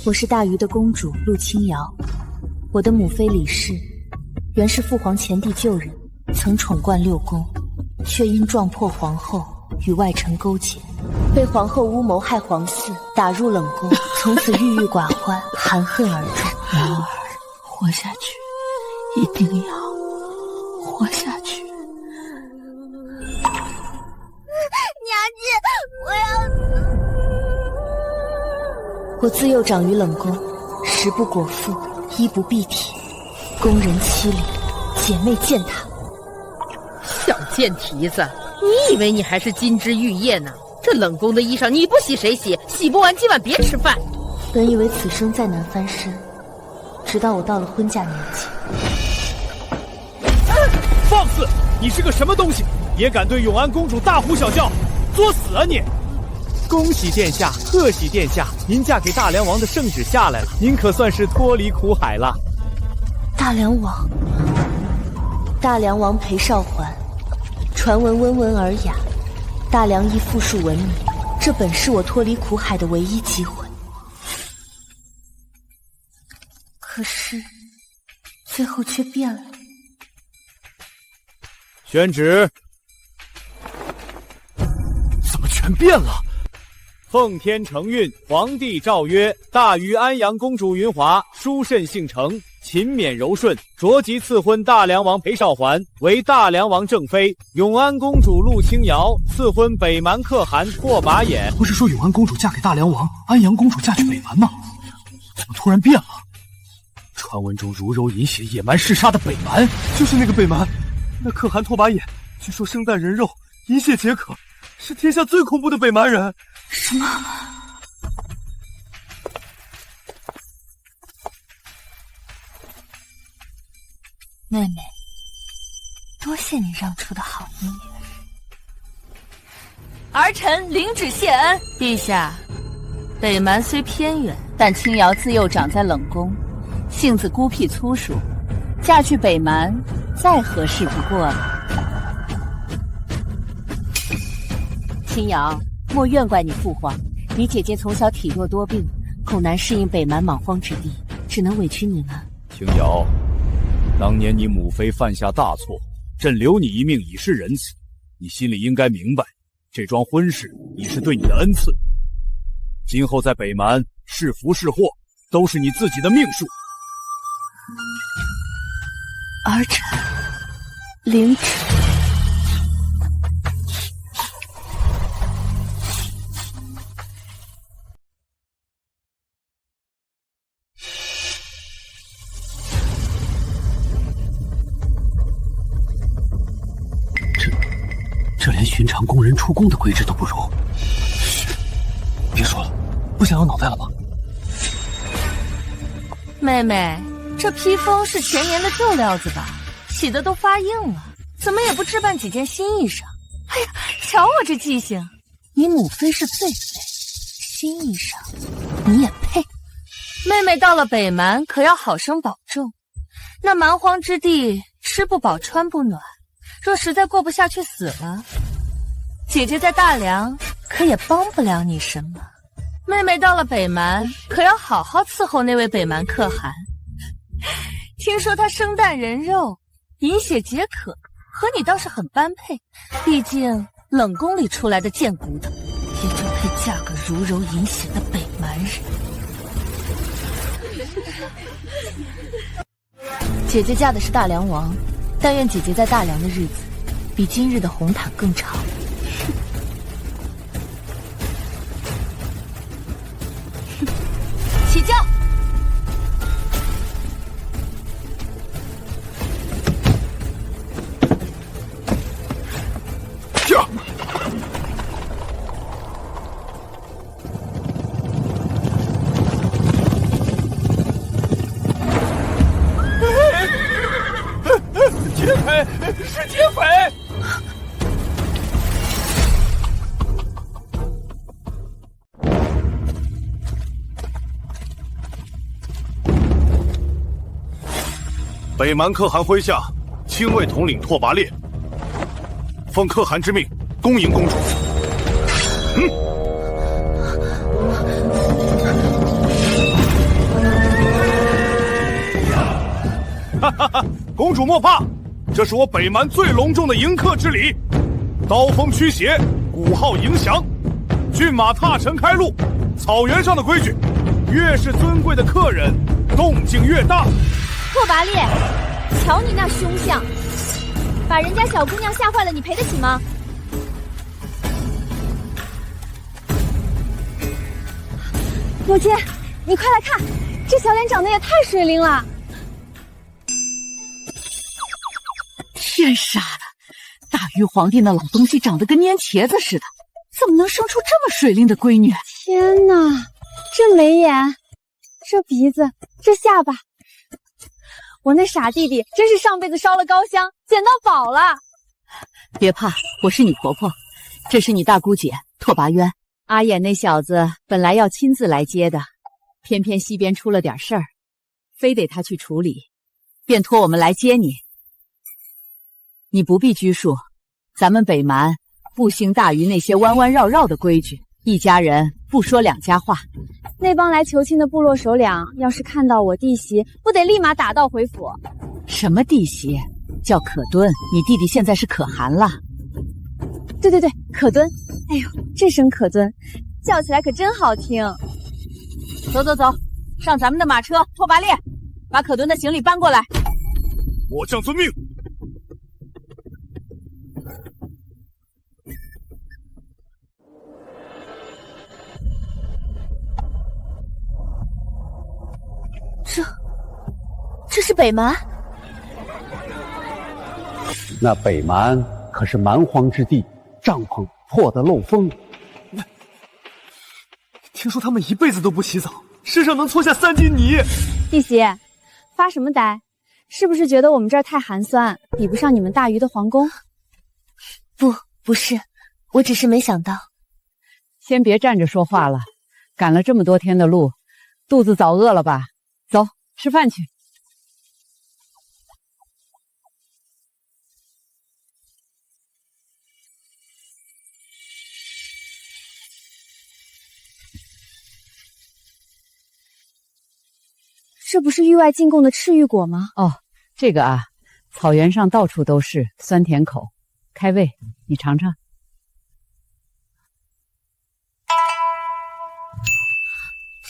我是大禹的公主陆清瑶，我的母妃李氏原是父皇前帝旧人，曾宠冠六宫，却因撞破皇后与外臣勾结，被皇后诬谋害皇嗣，打入冷宫，从此郁郁寡欢，含恨而终。瑶儿，活下去，一定要活下去。娘亲，我要死！我自幼长于冷宫，食不果腹，衣不蔽体，宫人欺凌，姐妹践踏。小贱蹄子，你以为你还是金枝玉叶呢？这冷宫的衣裳你不洗谁洗？洗不完今晚别吃饭。本以为此生再难翻身，直到我到了婚嫁年纪。放肆！你是个什么东西，也敢对永安公主大呼小叫，作死啊你！恭喜殿下，贺喜殿下，您嫁给大梁王的圣旨下来了，您可算是脱离苦海了。大梁王，大梁王裴少环，传闻温文尔雅，大梁亦富庶闻名，这本是我脱离苦海的唯一机会。可是，最后却变了。宣旨。怎么全变了？奉天承运，皇帝诏曰：大禹安阳公主云华，淑慎性诚，勤勉柔顺，着即赐婚大梁王裴少环为大梁王正妃；永安公主陆清瑶赐婚北蛮可汗拓跋衍。不是说永安公主嫁给大梁王，安阳公主嫁去北蛮吗？怎么突然变了？传闻中如柔饮血、野蛮嗜杀的北蛮，就是那个北蛮。那可汗拓跋衍据说生啖人肉，饮血解渴，是天下最恐怖的北蛮人。什么？妹妹，多谢你让出的好姻缘。儿臣领旨谢恩。陛下，北蛮虽偏远，但清瑶自幼长在冷宫，性子孤僻粗疏，嫁去北蛮再合适不过了。清瑶，莫怨怪你父皇，你姐姐从小体弱多病，恐难适应北蛮莽荒之地，只能委屈你了。清瑶，当年你母妃犯下大错，朕留你一命以示仁慈，你心里应该明白，这桩婚事已是对你的恩赐。今后在北蛮是福是祸，都是你自己的命数。儿臣领旨。这连寻常工人出宫的规制都不如。别说了，不想要脑袋了吗？妹妹，这披风是前年的旧料子吧？洗的都发硬了，怎么也不置办几件新衣裳？哎呀，瞧我这记性！你母妃是废妃，新衣裳你也配？妹妹到了北蛮，可要好生保重。那蛮荒之地，吃不饱穿不暖，若实在过不下去死了，姐姐在大梁可也帮不了你什么。妹妹到了北蛮，可要好好伺候那位北蛮可汗。听说他生啖人肉，饮血解渴，和你倒是很般配。毕竟冷宫里出来的贱骨头，也就配嫁个如柔饮血的北蛮人。姐姐嫁的是大梁王，但愿姐姐在大梁的日子比今日的红毯更长。起轿。驾！劫匪！是劫匪！北蛮可汗麾下，亲卫统领拓跋烈，奉可汗之命，恭迎公主。公主莫怕，这是我北蛮最隆重的迎客之礼。刀锋驱邪，鼓号迎降，骏马踏尘开路。草原上的规矩，越是尊贵的客人，动静越大。拓跋烈，瞧你那凶相，把人家小姑娘吓坏了，你赔得起吗？母亲，你快来看，这小脸长得也太水灵了。天杀的！大禹皇帝那老东西长得跟粘茄子似的，怎么能生出这么水灵的闺女？天哪，这眉眼，这鼻子，这下巴，我那傻弟弟真是上辈子烧了高香，捡到宝了。别怕，我是你婆婆，这是你大姑姐拓跋渊。阿衍那小子本来要亲自来接的，偏偏西边出了点事儿，非得他去处理，便托我们来接你。你不必拘束，咱们北蛮不兴大于那些弯弯绕绕的规矩，一家人不说两家话。那帮来求亲的部落首领，要是看到我弟媳，不得立马打道回府？什么弟媳？叫可敦，你弟弟现在是可汗了。对，可敦。哎呦，这声可敦，叫起来可真好听。走，上咱们的马车。拓跋烈，把可敦的行李搬过来。末将遵命。这是北蛮？那北蛮可是蛮荒之地，帐篷破得漏风。听说他们一辈子都不洗澡，身上能搓下3斤泥。弟媳，发什么呆？是不是觉得我们这儿太寒酸，比不上你们大禹的皇宫？不是，我只是没想到。先别站着说话了，赶了这么多天的路，肚子早饿了吧？走，吃饭去。这不是域外进贡的赤玉果吗？哦，这个啊，草原上到处都是，酸甜口，开胃，你尝尝。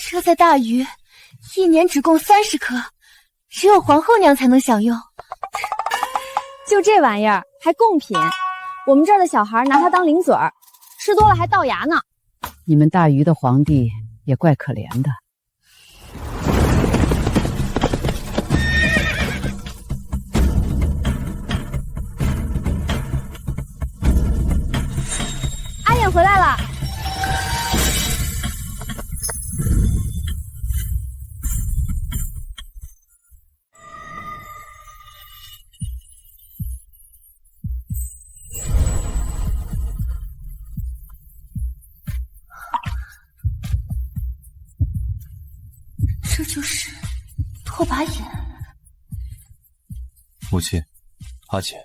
这在大禹1年只供30颗，只有皇后娘才能享用。就这玩意儿还贡品，我们这儿的小孩拿它当零嘴儿，吃多了还倒牙呢。你们大禹的皇帝也怪可怜的。阿衍回来了。这就是拓跋衍。母亲，阿姐，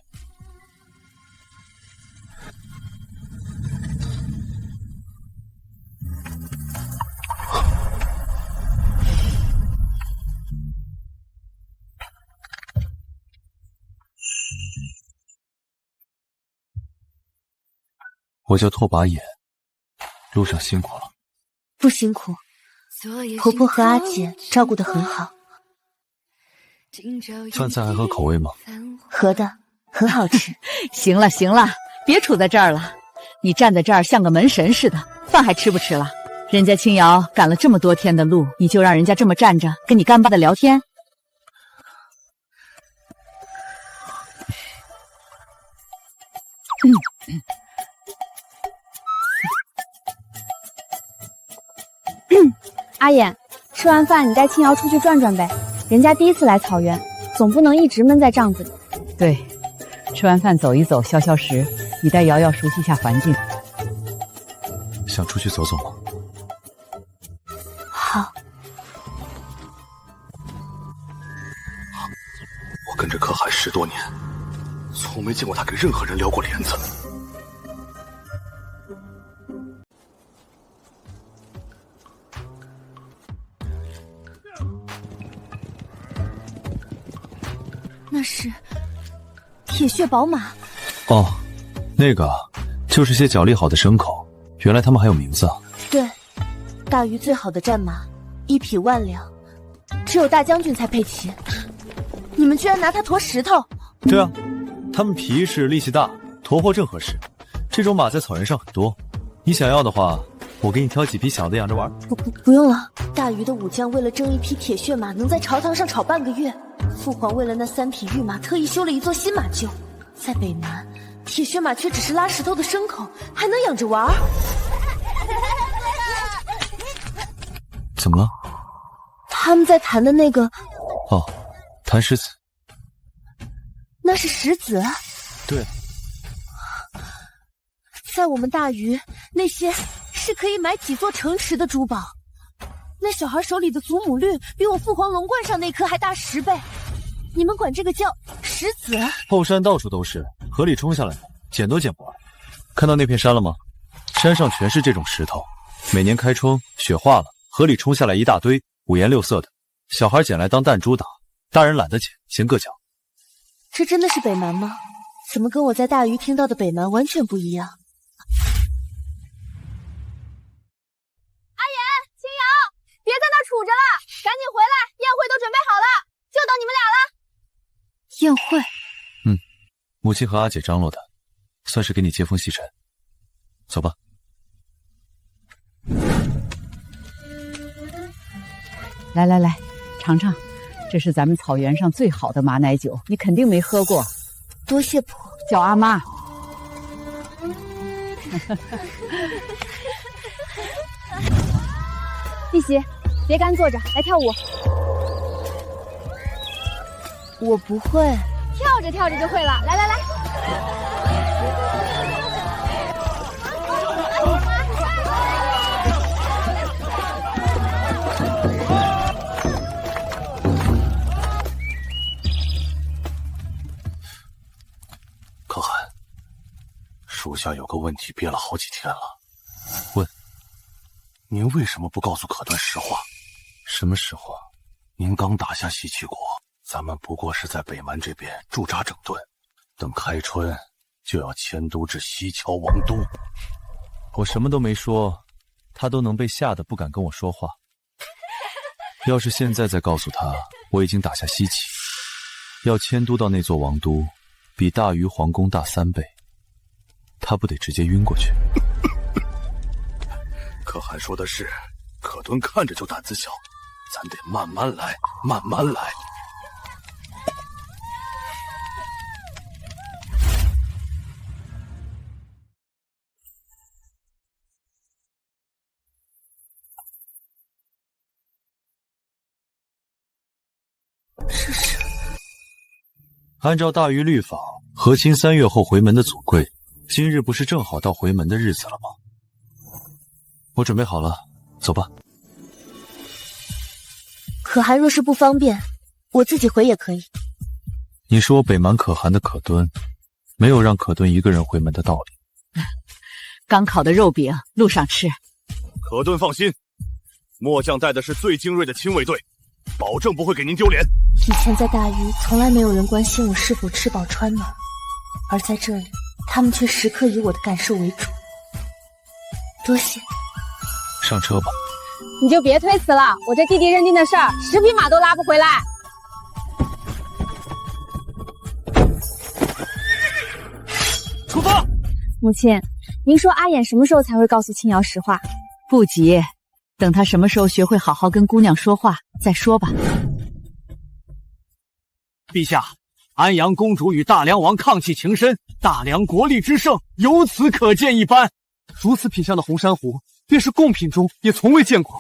我叫拓跋衍，路上辛苦了。不辛苦，婆婆和阿姐照顾得很好。饭菜还合口味吗？合的，很好吃。行了，别杵在这儿了，你站在这儿像个门神似的，饭还吃不吃了？人家青瑶赶了这么多天的路，你就让人家这么站着跟你干巴的聊天？阿衍，吃完饭你带青瑶出去转转呗，人家第一次来草原，总不能一直闷在帐子里。对，吃完饭走一走，消消食。你带瑶瑶熟悉一下环境。想出去走走吗？好。我跟着可汗10多年，从没见过他给任何人撩过帘子。那是铁血宝马。哦，那个就是些脚力好的牲口，原来他们还有名字啊。对，大禹最好的战马，1匹1万两，只有大将军才配骑。你们居然拿它驮石头？对啊，它们皮实力气大，驮货正合适。这种马在草原上很多，你想要的话，我给你挑几匹小的养着玩。不用了。大禹的武将为了争1匹铁血马，能在朝堂上吵半个月。父皇为了那3匹御马，特意修了一座新马厩。在北蛮，铁血马却只是拉石头的牲口，还能养着玩。怎么了？他们在谈的那个……哦，谈石子。那是石子？对。在我们大禹，那些是可以买几座城池的珠宝。那小孩手里的祖母绿，比我父皇龙冠上那颗还大10倍。你们管这个叫石子？后山到处都是，河里冲下来的，捡都捡不完。看到那片山了吗？山上全是这种石头，每年开春雪化了，河里冲下来一大堆，5颜6色的，小孩捡来当弹珠打，大人懒得捡，嫌硌脚。这真的是北蛮吗？怎么跟我在大禹听到的北蛮完全不一样？阿言、青瑶，别在那杵着了，赶紧回来，宴会都准备好了，就等你们俩了。宴会？母亲和阿姐张罗的，算是给你接风洗尘。走吧。来来来，尝尝，这是咱们草原上最好的马奶酒，你肯定没喝过。多谢婆，叫阿妈。碧玺，别干坐着，来跳舞。我不会。跳着跳着就会了，来来来。可汗，属下有个问题憋了好几天了。问。您为什么不告诉可顿实话？什么实话？您刚打下西岐国，咱们不过是在北蛮这边驻扎整顿，等开春就要迁都至西郊王都。我什么都没说，他都能被吓得不敢跟我说话。要是现在再告诉他我已经打下西岐，要迁都到那座王都，比大禹皇宫大3倍，他不得直接晕过去？可汗说的是，可顿看着就胆子小，咱得慢慢来，慢慢来。这是按照大禹律法，和亲3月后回门的祖贵，今日不是正好到回门的日子了吗？我准备好了，走吧。可汗若是不方便，我自己回也可以。你是我北蛮可汗的可敦，没有让可敦一个人回门的道理。刚烤的肉饼，路上吃。可顿放心，末将带的是最精锐的亲卫队，保证不会给您丢脸。以前在大禹，从来没有人关心我是否吃饱穿暖，而在这里，他们却时刻以我的感受为主。多谢。上车吧。你就别推辞了，我这弟弟认定的事儿，10匹马都拉不回来。出发！母亲，您说阿衍什么时候才会告诉青瑶实话？不急，等他什么时候学会好好跟姑娘说话再说吧。陛下，安阳公主与大梁王抗气情深，大梁国力之盛，由此可见一斑。如此品相的红珊瑚，便是贡品中也从未见过。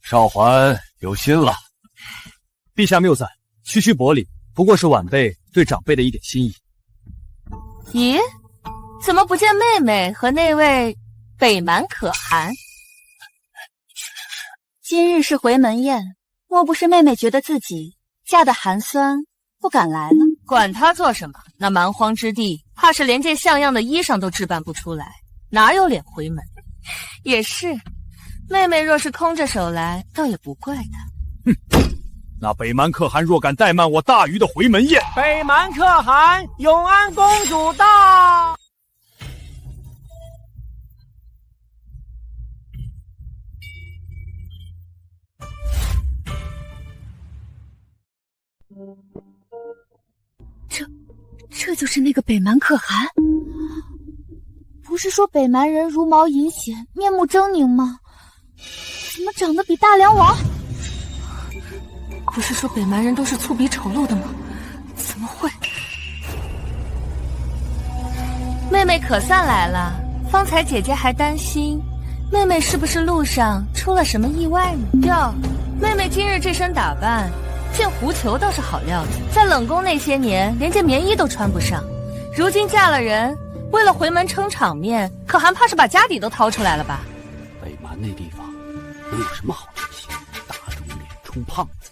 少桓有心了。陛下谬赞，区区薄礼，不过是晚辈对长辈的一点心意。咦，怎么不见妹妹和那位北蛮可汗？今日是回门宴，莫不是妹妹觉得自己嫁得寒酸，不敢来了？管他做什么，那蛮荒之地，怕是连件像样的衣裳都置办不出来，哪有脸回门？也是，妹妹若是空着手来，倒也不怪她。那北蛮可汗若敢怠慢我大禹的回门宴，北蛮可汗，永安公主到。这就是那个北蛮可汗？不是说北蛮人茹毛饮血，面目狰狞吗？怎么长得比大梁王？不是说北蛮人都是粗鄙丑陋的吗？怎么会？妹妹可算来了，方才姐姐还担心妹妹是不是路上出了什么意外呢？哟，妹妹今日这身打扮，见狐裘倒是好料子，在冷宫那些年连件棉衣都穿不上，如今嫁了人，为了回门撑场面，可汗怕是把家底都掏出来了吧？北蛮那地方能有什么好东西？打肿脸充胖子。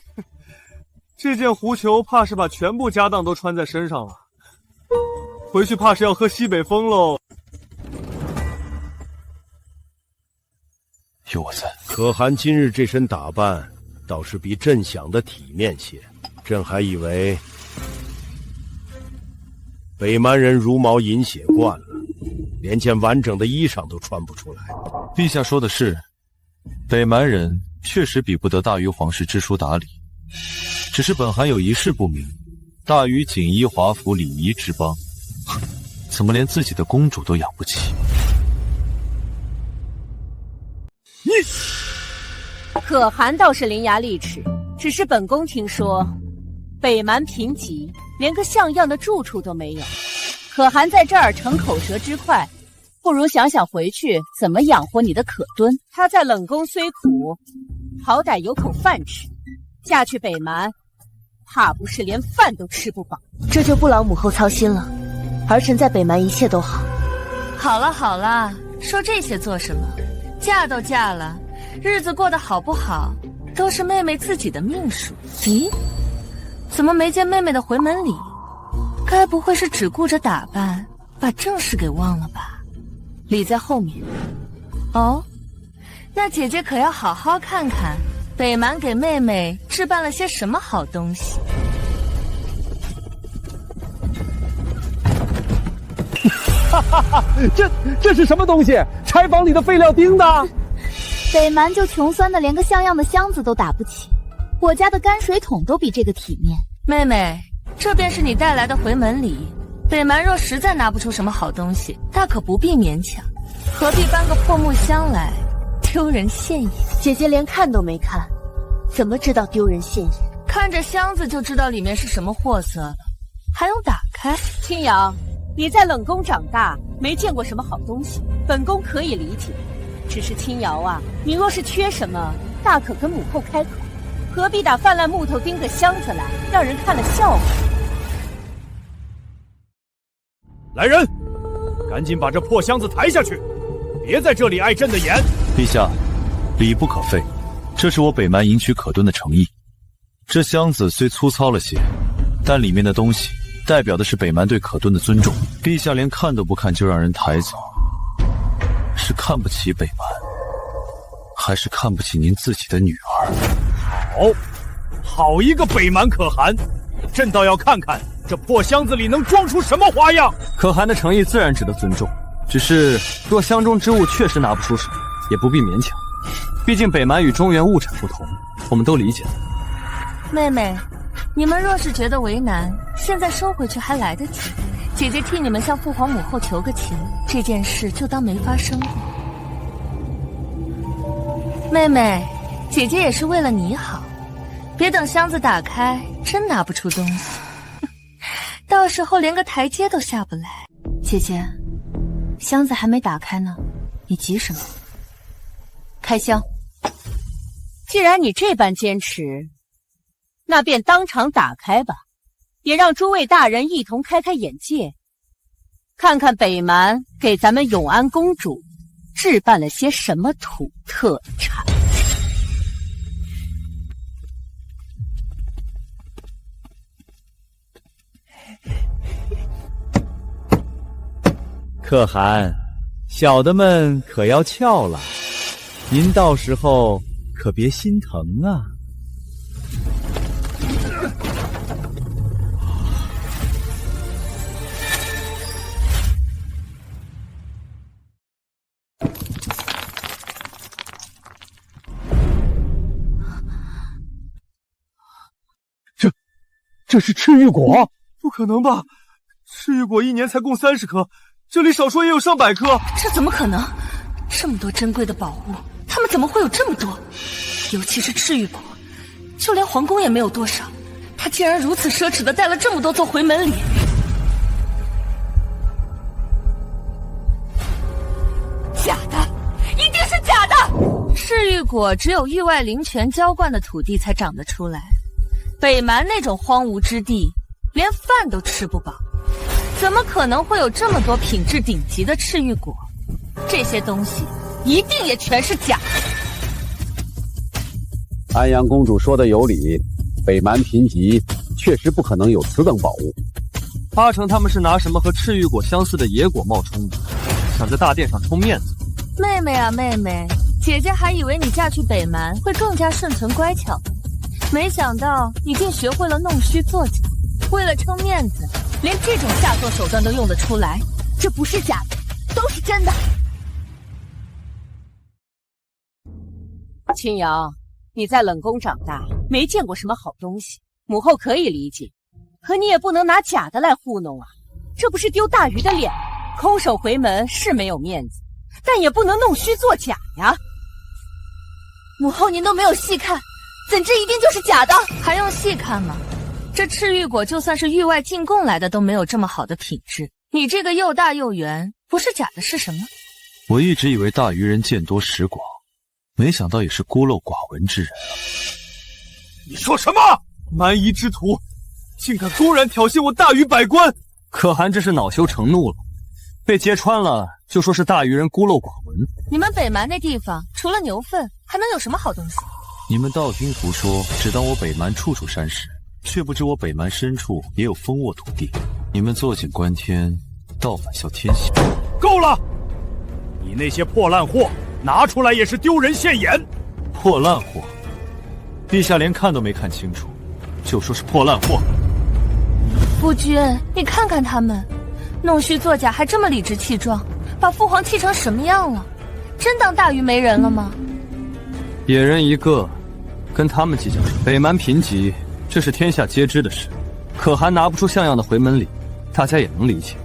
这件狐裘怕是把全部家当都穿在身上了，回去怕是要喝西北风喽。幼子，可汗今日这身打扮，倒是比朕想的体面些。朕还以为北蛮人茹毛饮血惯了，连件完整的衣裳都穿不出来。陛下说的是，北蛮人确实比不得大禹皇室知书达理。只是本汗有一事不明，大禹锦衣华服，礼仪之邦，怎么连自己的公主都养不起？可汗倒是伶牙俐齿，只是本宫听说，北蛮贫瘠，连个像样的住处都没有。可汗在这儿逞口舌之快，不如想想回去怎么养活你的可敦。他在冷宫虽苦，好歹有口饭吃，嫁去北蛮，怕不是连饭都吃不饱。这就不劳母后操心了，儿臣在北蛮一切都好。好了好了，说这些做什么？嫁都嫁了，日子过得好不好，都是妹妹自己的命数。咦，怎么没见妹妹的回门礼？该不会是只顾着打扮，把正事给忘了吧？礼在后面。哦，那姐姐可要好好看看北蛮给妹妹置办了些什么好东西。哈哈哈！这是什么东西？柴房里的废料钉的。北蛮就穷酸的连个像样的箱子都打不起，我家的泔水桶都比这个体面。妹妹，这便是你带来的回门礼。北蛮若实在拿不出什么好东西，大可不必勉强，何必搬个破木箱来，丢人现眼。姐姐连看都没看，怎么知道丢人现眼？看着箱子就知道里面是什么货色了，还用打开？青瑶，你在冷宫长大，没见过什么好东西，本宫可以理解。只是青瑶啊，你若是缺什么，大可跟母后开口，何必打泛滥木头钉个箱子来，让人看了笑话。来人，赶紧把这破箱子抬下去，别在这里碍朕的眼。陛下，礼不可废，这是我北蛮迎娶可敦的诚意。这箱子虽粗糙了些，但里面的东西代表的是北蛮对可敦的尊重。陛下连看都不看就让人抬走，是看不起北蛮，还是看不起您自己的女儿？好一个北蛮可汗，朕倒要看看这破箱子里能装出什么花样。可汗的诚意自然值得尊重，只是若箱中之物确实拿不出什么，也不必勉强。毕竟北蛮与中原物产不同，我们都理解。妹妹，你们若是觉得为难，现在收回去还来得及。姐姐替你们向父皇母后求个情，这件事就当没发生过。妹妹，姐姐也是为了你好，别等箱子打开真拿不出东西，到时候连个台阶都下不来。姐姐，箱子还没打开呢，你急什么？开箱。既然你这般坚持，那便当场打开吧，也让诸位大人一同开开眼界，看看北蛮给咱们永安公主置办了些什么土特产。可汗，小的们可要翘了，您到时候可别心疼啊。这是赤玉果？不可能吧！赤玉果1年才供30颗，这里少说也有上百颗。这怎么可能？这么多珍贵的宝物，他们怎么会有这么多？尤其是赤玉果，就连皇宫也没有多少，他竟然如此奢侈地带了这么多做回门礼。假的，一定是假的！赤玉果只有域外灵泉浇灌的土地才长得出来，北蛮那种荒芜之地，连饭都吃不饱，怎么可能会有这么多品质顶级的赤玉果？这些东西一定也全是假的。安阳公主说的有理，北蛮贫瘠，确实不可能有此等宝物。八成他们是拿什么和赤玉果相似的野果冒充的，想在大殿上充面子。妹妹啊妹妹，姐姐还以为你嫁去北蛮会更加顺从乖巧，没想到你竟学会了弄虚作假，为了撑面子，连这种下作手段都用得出来。这不是假的，都是真的。青瑶，你在冷宫长大，没见过什么好东西，母后可以理解，可你也不能拿假的来糊弄啊！这不是丢大鱼的脸吗？空手回门是没有面子，但也不能弄虚作假呀！母后您都没有细看，怎知一定就是假的？还用细看吗？这赤玉果就算是域外进贡来的，都没有这么好的品质。你这个又大又圆，不是假的是什么？我一直以为大愚人见多识广，没想到也是孤陋寡闻之人啊！你说什么？蛮夷之徒，竟敢公然挑衅我大禹百官！可汗这是恼羞成怒了，被揭穿了，就说是大愚人孤陋寡闻。你们北蛮那地方，除了牛粪，还能有什么好东西？你们道听途说，只当我北蛮处处山石，却不知我北蛮深处也有蜂窝土地。你们坐井观天，倒反笑天下。够了！你那些破烂货拿出来也是丢人现眼。破烂货？陛下连看都没看清楚，就说是破烂货。夫君，你看看他们，弄虚作假还这么理直气壮，把父皇气成什么样了？真当大禹没人了吗？野人一个，跟他们计较什么？北蛮贫瘠，这是天下皆知的事。可汗拿不出像样的回门礼，大家也能理解。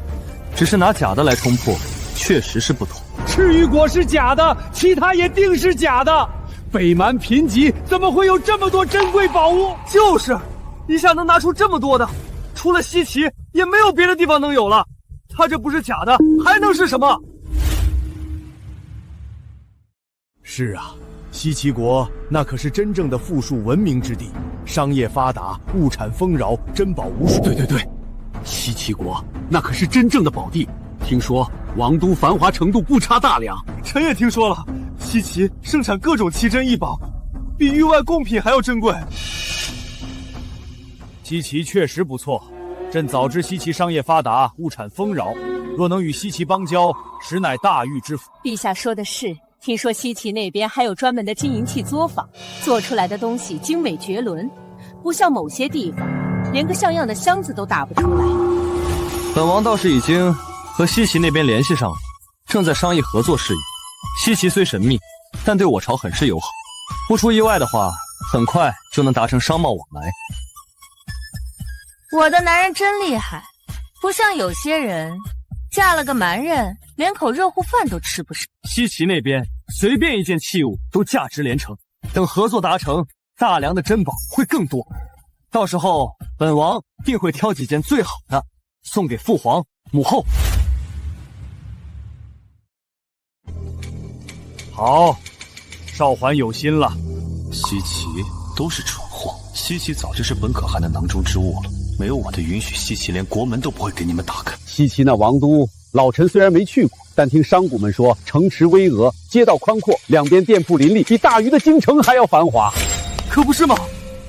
只是拿假的来冲破，确实是不妥。赤玉果是假的，其他也定是假的。北蛮贫瘠，怎么会有这么多珍贵宝物？就是，一下能拿出这么多的，除了西岐，也没有别的地方能有了。他这不是假的，还能是什么？是啊，西岐国那可是真正的富庶文明之地，商业发达，物产丰饶，珍宝无数。对，西岐国那可是真正的宝地，听说王都繁华程度不差大梁。臣也听说了，西岐盛产各种奇珍异宝，比域外贡品还要珍贵。西岐确实不错，朕早知西岐商业发达，物产丰饶，若能与西岐邦交，实乃大禹之福。陛下说的是，听说西岐那边还有专门的金银器作坊，做出来的东西精美绝伦，不像某些地方连个像样的箱子都打不出来。本王倒是已经和西岐那边联系上了，正在商议合作事宜。西岐虽神秘，但对我朝很是友好，不出意外的话，很快就能达成商贸往来。我的男人真厉害，不像有些人嫁了个蛮人，连口热乎饭都吃不上。西岐那边随便一件器物都价值连城，等合作达成，大梁的珍宝会更多。到时候本王定会挑几件最好的送给父皇母后。好，少桓有心了。西岐都是蠢货，西岐早就是本可汗的囊中之物了，没有我的允许，西岐连国门都不会给你们打开。西岐那王都，老臣虽然没去过，但听商贾们说，城池巍峨，街道宽阔，两边店铺林立，比大禹的京城还要繁华。可不是吗？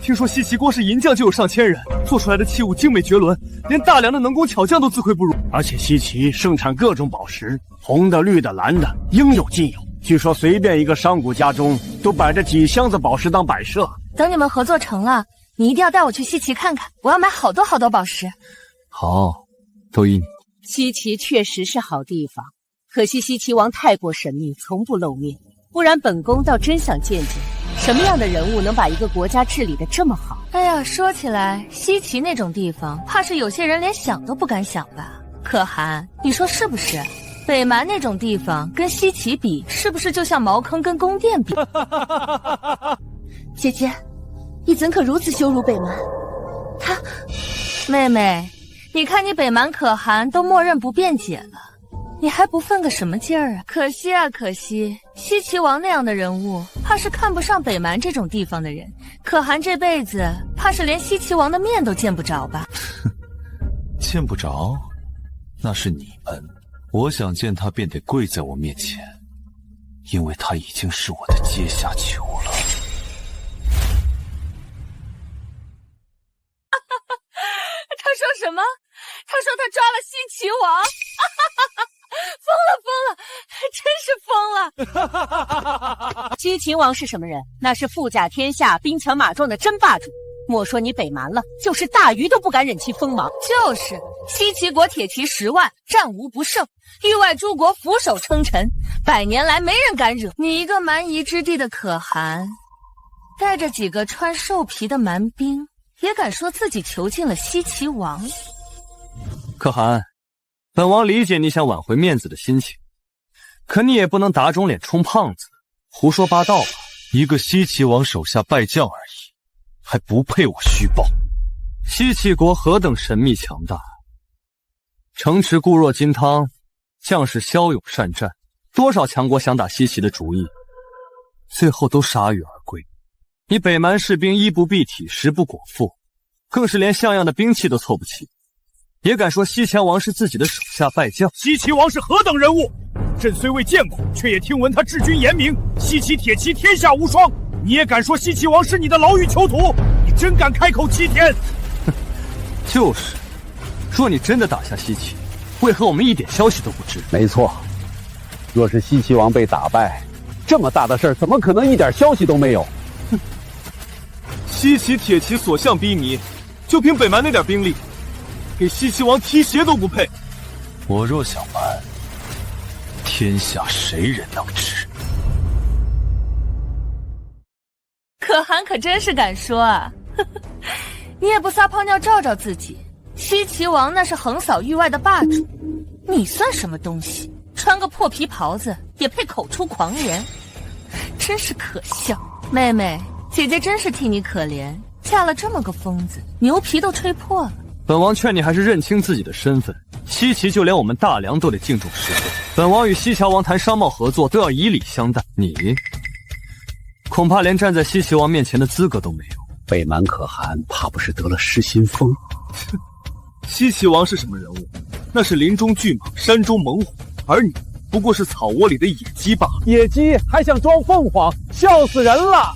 听说西岐光是银匠就有上千人，做出来的器物精美绝伦，连大梁的能工巧匠都自愧不如。而且西岐盛产各种宝石，红的、绿的、蓝的，应有尽有。据说随便一个商贾家中都摆着几箱子宝石当摆设。等你们合作成了，你一定要带我去西岐看看，我要买好多好多宝石。好，都依你。西岐确实是好地方，可惜西岐王太过神秘，从不露面，不然本宫倒真想见见什么样的人物能把一个国家治理得这么好。哎呀，说起来，西岐那种地方，怕是有些人连想都不敢想吧？可汗，你说是不是？北蛮那种地方跟西岐比，是不是就像茅坑跟宫殿比？姐姐，你怎可如此羞辱北蛮？妹妹，你看你北蛮可汗都默认不辩解了，你还不分个什么劲儿啊？可惜啊，可惜，西岐王那样的人物，怕是看不上北蛮这种地方的人。可汗这辈子怕是连西岐王的面都见不着吧？见不着，那是你们。我想见他，便得跪在我面前，因为他已经是我的阶下囚了。他说什么？他说他抓了西岐王，疯了，真是疯了！西岐王是什么人？那是富甲天下、兵强马壮的真霸主。莫说你北蛮了，就是大禹都不敢忍其锋芒。就是西岐国铁骑10万，战无不胜，域外诸国俯首称臣，100年来没人敢惹你一个蛮夷之地的可汗，带着几个穿兽皮的蛮兵，也敢说自己囚禁了西岐王。可汗，本王理解你想挽回面子的心情，可你也不能打肿脸充胖子，胡说八道吧？一个西岐王手下败将而已，还不配我虚报。西岐国何等神秘强大，城池固若金汤，将士骁勇善战，多少强国想打西岐的主意，最后都铩羽而归。你北蛮士兵衣不蔽体，食不果腹，更是连像样的兵器都凑不齐，也敢说西岐王是自己的手下败将？西岐王是何等人物？朕虽未见过，却也听闻他治军严明，西岐铁骑天下无双。你也敢说西岐王是你的牢狱囚徒？你真敢开口欺天？就是，若你真的打下西岐，为何我们一点消息都不知？没错，若是西岐王被打败，这么大的事儿怎么可能一点消息都没有？哼，西岐铁骑所向披靡，就凭北蛮那点兵力，给西岐王踢鞋都不配。我若想瞒，天下谁人能知？可汗可真是敢说啊！你也不撒泡尿照照自己，西岐王那是横扫域外的霸主，你算什么东西？穿个破皮袍子也配口出狂言，真是可笑。妹妹，姐姐真是替你可怜，嫁了这么个疯子，牛皮都吹破了。本王劝你还是认清自己的身份，西岐就连我们大梁都得敬重师尊。本王与西乔王谈商贸合作都要以礼相待，你恐怕连站在西岐王面前的资格都没有。北蛮可汗怕不是得了失心疯？西岐王是什么人物？那是林中巨蟒，山中猛虎，而你不过是草窝里的野鸡罢了。野鸡还想装凤凰，笑死人了！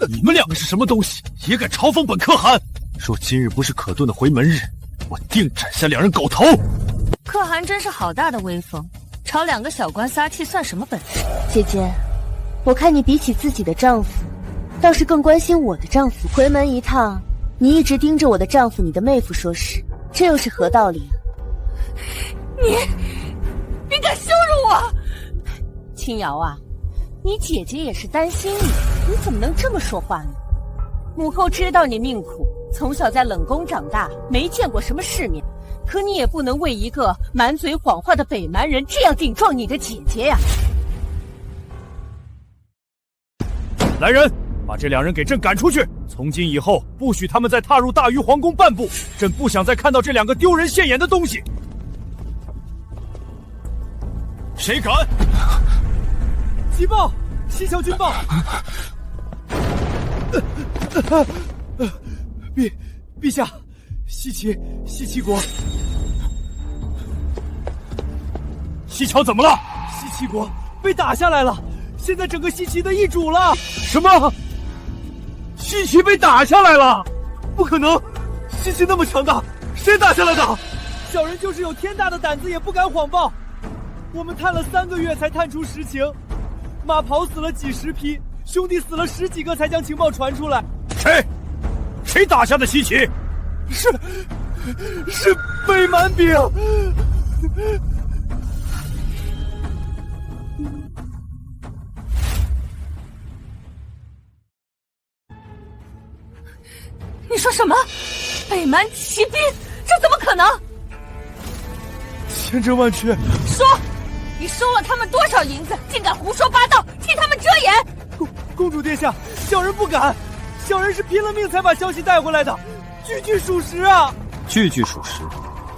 你们两个是什么东西，也敢嘲讽本可汗？若今日不是可顿的回门日，我定斩下两人狗头。可汗真是好大的威风，朝2个小官撒气算什么本事？姐姐，我看你比起自己的丈夫，倒是更关心我的丈夫。回门一趟，你一直盯着我的丈夫，你的妹夫说事，这又是何道理啊？你敢羞辱我？青瑶啊，你姐姐也是担心你怎么能这么说话呢？母后知道你命苦，从小在冷宫长大，没见过什么世面，可你也不能为一个满嘴谎话的北蛮人这样顶撞你的姐姐呀！来人，把这2人给朕赶出去！从今以后，不许他们再踏入大禹皇宫半步！朕不想再看到这2个丢人现眼的东西！谁敢？急报！西乔军报！陛下，西岐国，西乔怎么了？西岐国被打下来了，现在整个西岐的易主了。什么？西岐被打下来了？不可能，西岐那么强大，谁打下来的？小人就是有天大的胆子也不敢谎报。我们探了3个月才探出实情，马跑死了几十匹，兄弟死了10几个才将情报传出来。谁打下的西岐？是北蛮兵。你说什么？北蛮骑兵？这怎么可能？千真万确。说，你收了他们多少银子？竟敢胡说八道，替他们遮掩！公主殿下，小人不敢，小人是拼了命才把消息带回来的，句句属实啊！句句属实。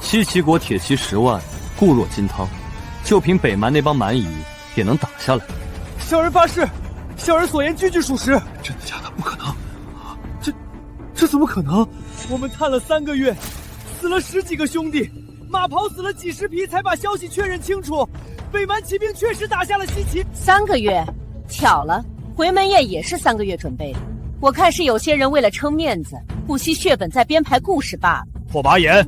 西岐国铁骑10万，固若金汤，就凭北蛮那帮蛮夷也能打下来。小人发誓，小人所言句句属实。真的假的？不可能！这怎么可能？我们探了3个月，死了10几个兄弟，马跑死了几十匹，才把消息确认清楚。北蛮骑兵确实打下了西岐。3个月，巧了，回门宴也是3个月准备的。我看是有些人为了撑面子，不惜血本在编排故事罢了。拓跋衍，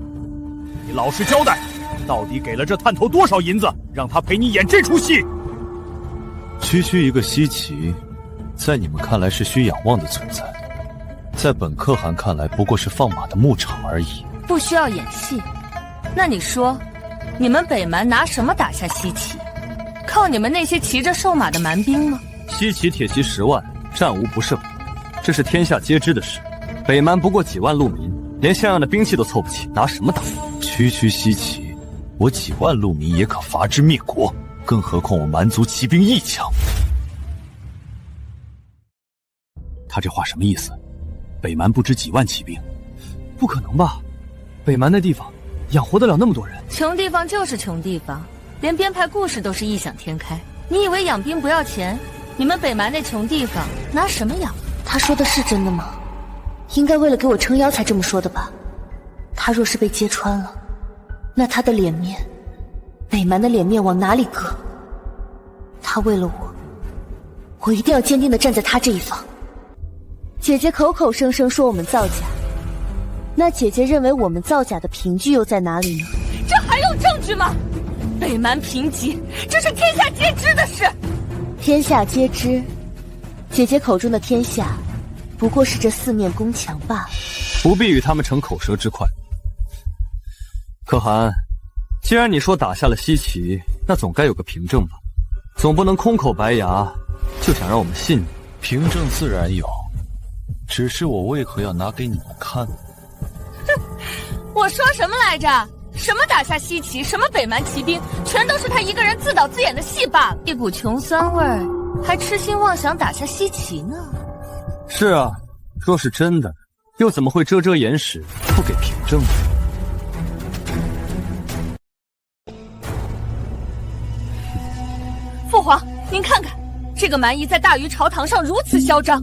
你老实交代，到底给了这探头多少银子，让他陪你演这出戏？区区一个西岐，在你们看来是需仰望的存在，在本可汗看来不过是放马的牧场而已。不需要演戏。那你说，你们北蛮拿什么打下西岐？靠你们那些骑着瘦马的蛮兵吗？西岐铁骑10万，战无不胜，这是天下皆知的事。北蛮不过几万路民，连像样的兵器都凑不齐，拿什么打？区区西岐，我几万路民也可伐之灭国，更何况我蛮族骑兵1强。他这话什么意思？北蛮不止几万骑兵？不可能吧？北蛮那地方养活得了那么多人？穷地方就是穷地方，连编排故事都是异想天开。你以为养兵不要钱？你们北蛮那穷地方拿什么养？他说的是真的吗？应该为了给我撑腰才这么说的吧？他若是被揭穿了，那他的脸面，北蛮的脸面往哪里搁？他为了我一定要坚定地站在他这一方。姐姐口口声声说我们造假，那姐姐认为我们造假的凭据又在哪里呢？这还用证据吗？北蛮贫瘠，这是天下皆知的事。天下皆知，姐姐口中的天下，不过是这4面宫墙罢了。不必与他们逞口舌之快。可汗，既然你说打下了西岐，那总该有个凭证吧？总不能空口白牙就想让我们信你。凭证自然有，只是我为何要拿给你们看呢？我说什么来着？什么打下西岐，什么北蛮骑兵，全都是他一个人自导自演的戏罢了。一股穷酸味儿，还痴心妄想打下西岐呢？是啊，若是真的，又怎么会遮遮掩使，不给凭证呢？父皇，您看看，这个蛮夷在大禹朝堂上如此嚣张，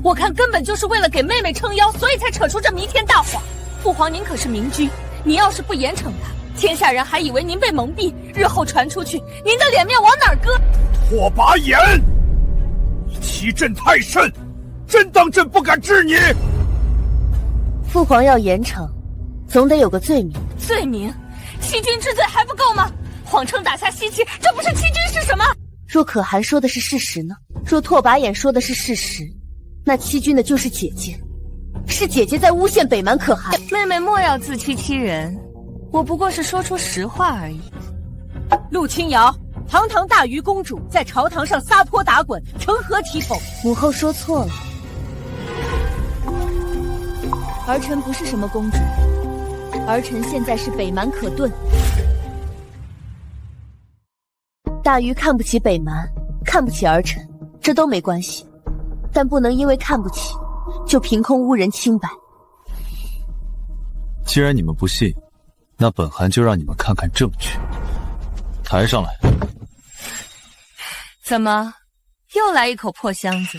我看根本就是为了给妹妹撑腰，所以才扯出这弥天大谎。父皇，您可是明君，您要是不严惩他，天下人还以为您被蒙蔽，日后传出去，您的脸面往哪儿搁？拓跋衍，你欺朕太甚，真当朕不敢治你？父皇要严惩，总得有个罪名。罪名？欺君之罪还不够吗？谎称打下西岐，这不是欺君是什么？若可汗说的是事实呢？若拓跋衍说的是事实，那欺君的就是姐姐，是姐姐在诬陷北蛮可汗。妹妹莫要自欺欺人，我不过是说出实话而已。陆清瑶，堂堂大禹公主在朝堂上撒泼打滚，成何体统？母后说错了，儿臣不是什么公主，儿臣现在是北蛮可顿。大禹看不起北蛮，看不起儿臣，这都没关系，但不能因为看不起就凭空污人清白。既然你们不信，那本汗就让你们看看证据。抬上来。怎么，又来一口破箱子？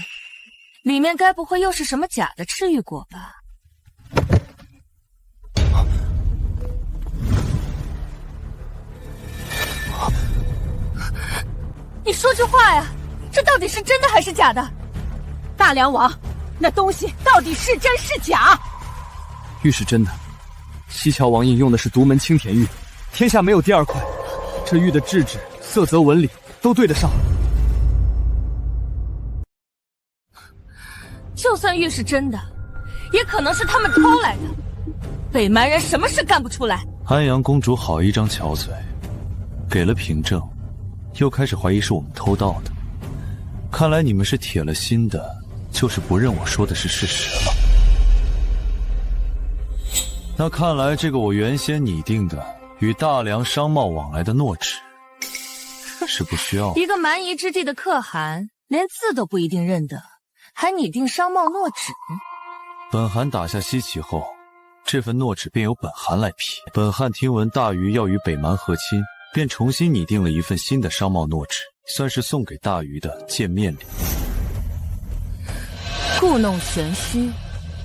里面该不会又是什么假的赤玉果吧？你说句话呀！这到底是真的还是假的？大梁王，那东西到底是真是假？玉是真的，西桥王印用的是独门青田玉，天下没有第二块。这玉的质质、色泽、纹理都对得上。就算玉是真的，也可能是他们偷来的。北蛮人什么事干不出来？安阳公主好一张巧嘴，给了凭证，又开始怀疑是我们偷盗的。看来你们是铁了心的，就是不认我说的是事实了。那看来这个我原先拟定的与大梁商贸往来的诺纸是不需要的。一个蛮夷之地的可汗，连字都不一定认得，还拟定商贸诺纸。本汗打下西岐后，这份诺纸便由本汗来批。本汗听闻大禹要与北蛮和亲，便重新拟定了一份新的商贸诺纸，算是送给大禹的见面礼。故弄玄虚，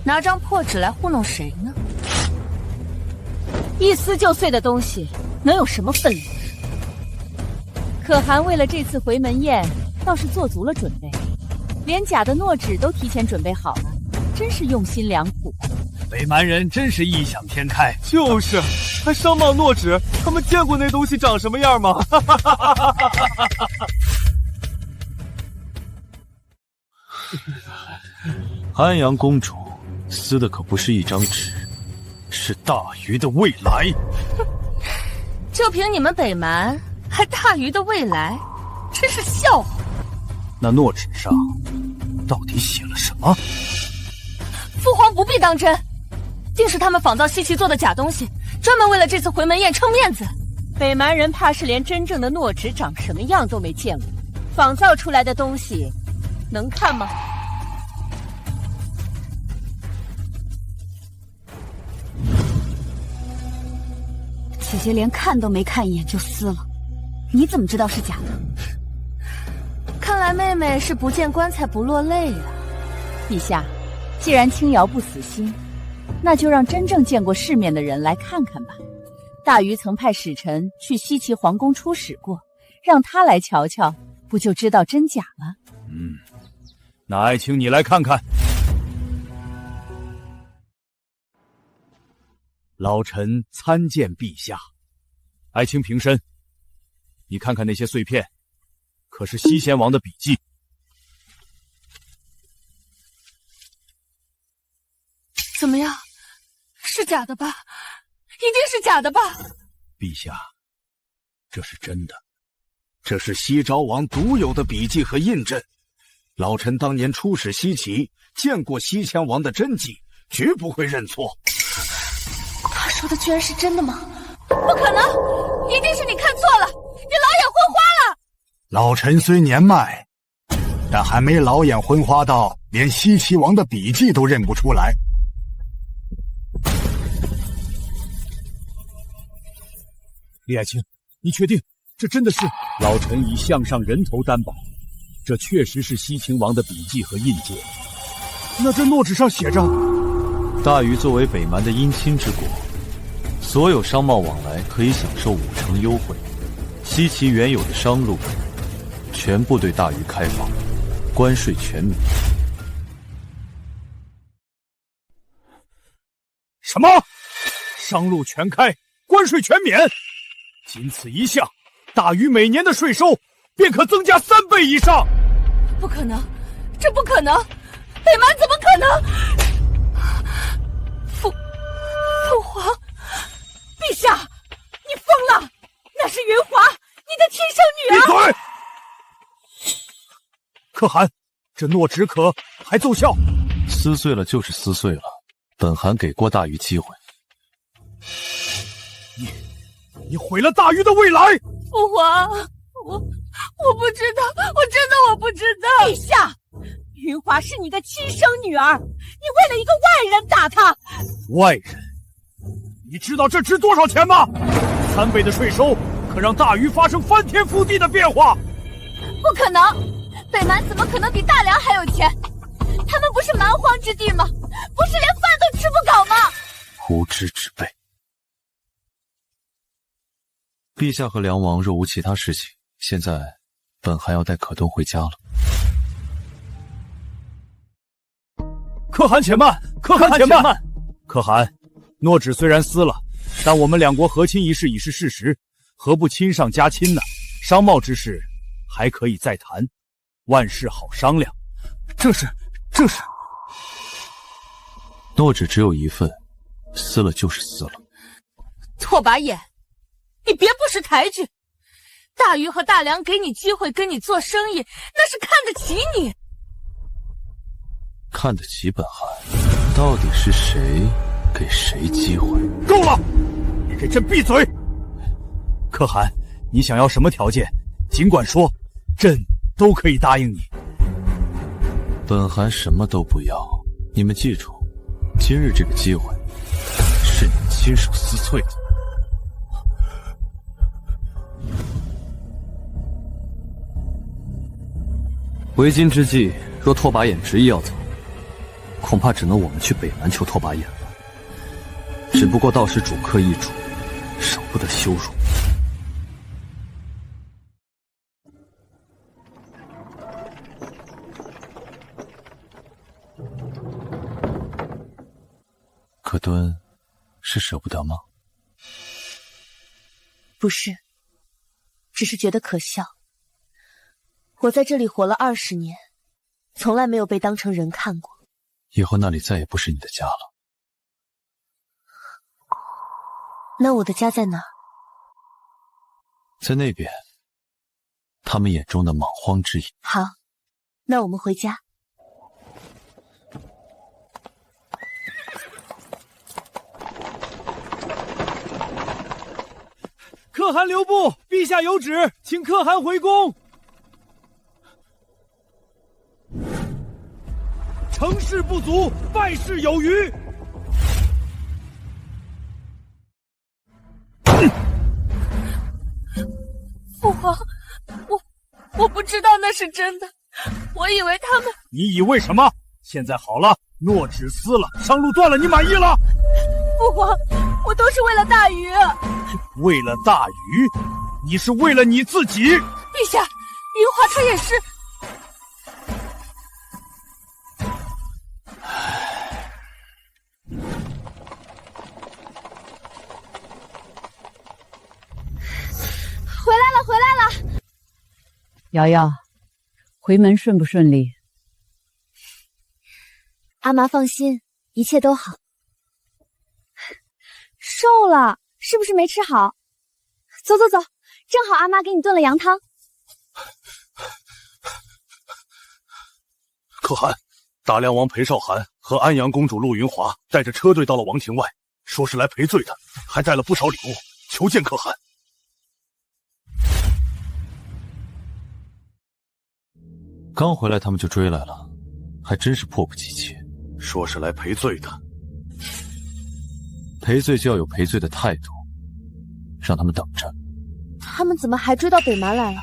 拿张破纸来糊弄谁呢？一撕就碎的东西能有什么分量？可汗为了这次回门宴倒是做足了准备，连假的诺纸都提前准备好了，真是用心良苦。北蛮人真是异想天开，就是还商贸诺纸，他们见过那东西长什么样吗？安阳公主撕的可不是一张纸，是大禹的未来。就凭你们北蛮，还大禹的未来，真是笑话。那诺纸上到底写了什么？父皇不必当真，定是他们仿造西岐做的假东西，专门为了这次回门宴撑面子。北蛮人怕是连真正的诺纸长什么样都没见过，仿造出来的东西能看吗？姐姐连看都没看一眼就撕了，你怎么知道是假的？看来妹妹是不见棺材不落泪啊。陛下，既然青瑶不死心，那就让真正见过世面的人来看看吧。大禹曾派使臣去西岐皇宫出使过，让他来瞧瞧，不就知道真假了？那爱卿你来看看。老臣参见陛下。爱卿平身，你看看那些碎片，可是西贤王的笔记？怎么样？是假的吧？一定是假的吧？陛下，这是真的，这是西昭王独有的笔记和印证。老臣当年出使西岐，见过西羌王的真迹，绝不会认错。他说的居然是真的吗？不可能，一定是你看错了，你老眼昏花了。老臣虽年迈，但还没老眼昏花到连西岐王的笔记都认不出来。李爱卿，你确定这真的是？老臣以项上人头担保，这确实是西秦王的笔记和印鉴。那这诺纸上写着，大禹作为北蛮的姻亲之国，所有商贸往来可以享受50%优惠，西岐原有的商路全部对大禹开放，关税全免。什么？商路全开，关税全免？仅此一项，大禹每年的税收便可增加3倍以上。不可能，这不可能！北蛮怎么可能？父皇，陛下，你疯了！那是云华，你的亲生女儿！闭嘴！可汗，这诺纸可还奏效？撕碎了就是撕碎了，本汗给过大禹机会。你毁了大禹的未来！父皇，我不知道，我不知道。陛下，云华是你的亲生女儿，你为了一个外人打她。外人？你知道这值多少钱吗？3倍的税收可让大禹发生翻天覆地的变化。不可能，北蛮怎么可能比大梁还有钱？他们不是蛮荒之地吗？不是连饭都吃不饱吗？无知之辈！陛下和梁王若无其他事情，现在本汗要带可顿回家了。可汗且慢，可汗且慢！可汗，诺纸虽然撕了，但我们两国和亲一事已是事实，何不亲上加亲呢？商贸之事还可以再谈，万事好商量。这是诺纸只有一份，撕了就是撕了。拓跋衍，你别不识抬举！大禹和大梁给你机会跟你做生意，那是看得起你。看得起本汗，到底是谁给谁机会？够了！你给朕闭嘴！可汗，你想要什么条件，尽管说，朕都可以答应你。本汗什么都不要，你们记住，今日这个机会是你亲手撕碎的。为今之计，若拓跋衍执意要走，恐怕只能我们去北蛮求拓跋衍了。只不过到时主客易主，少不得羞辱。可敦是舍不得吗？不是，只是觉得可笑。我在这里活了20年，从来没有被当成人看过。以后那里再也不是你的家了。那我的家在哪儿？在那边，他们眼中的莽荒之野。好，那我们回家。可汗留步，陛下有旨，请可汗回宫。成事不足，败事有余。父皇，我不知道那是真的，我以为他们……你以为什么？现在好了，诺纸撕了，上路断了，你满意了？父皇，我都是为了大禹。为了大禹？你是为了你自己？陛下，云华他也是。回来了！瑶瑶，回门顺不顺利？阿妈放心，一切都好。瘦了，是不是没吃好？走走走，正好阿妈给你炖了羊汤。可汗，大梁王裴少寒和安阳公主陆云华带着车队到了王庭外，说是来赔罪的，还带了不少礼物，求见可汗。刚回来他们就追来了，还真是迫不及待。说是来赔罪的，赔罪就要有赔罪的态度，让他们等着。他们怎么还追到北蛮来了？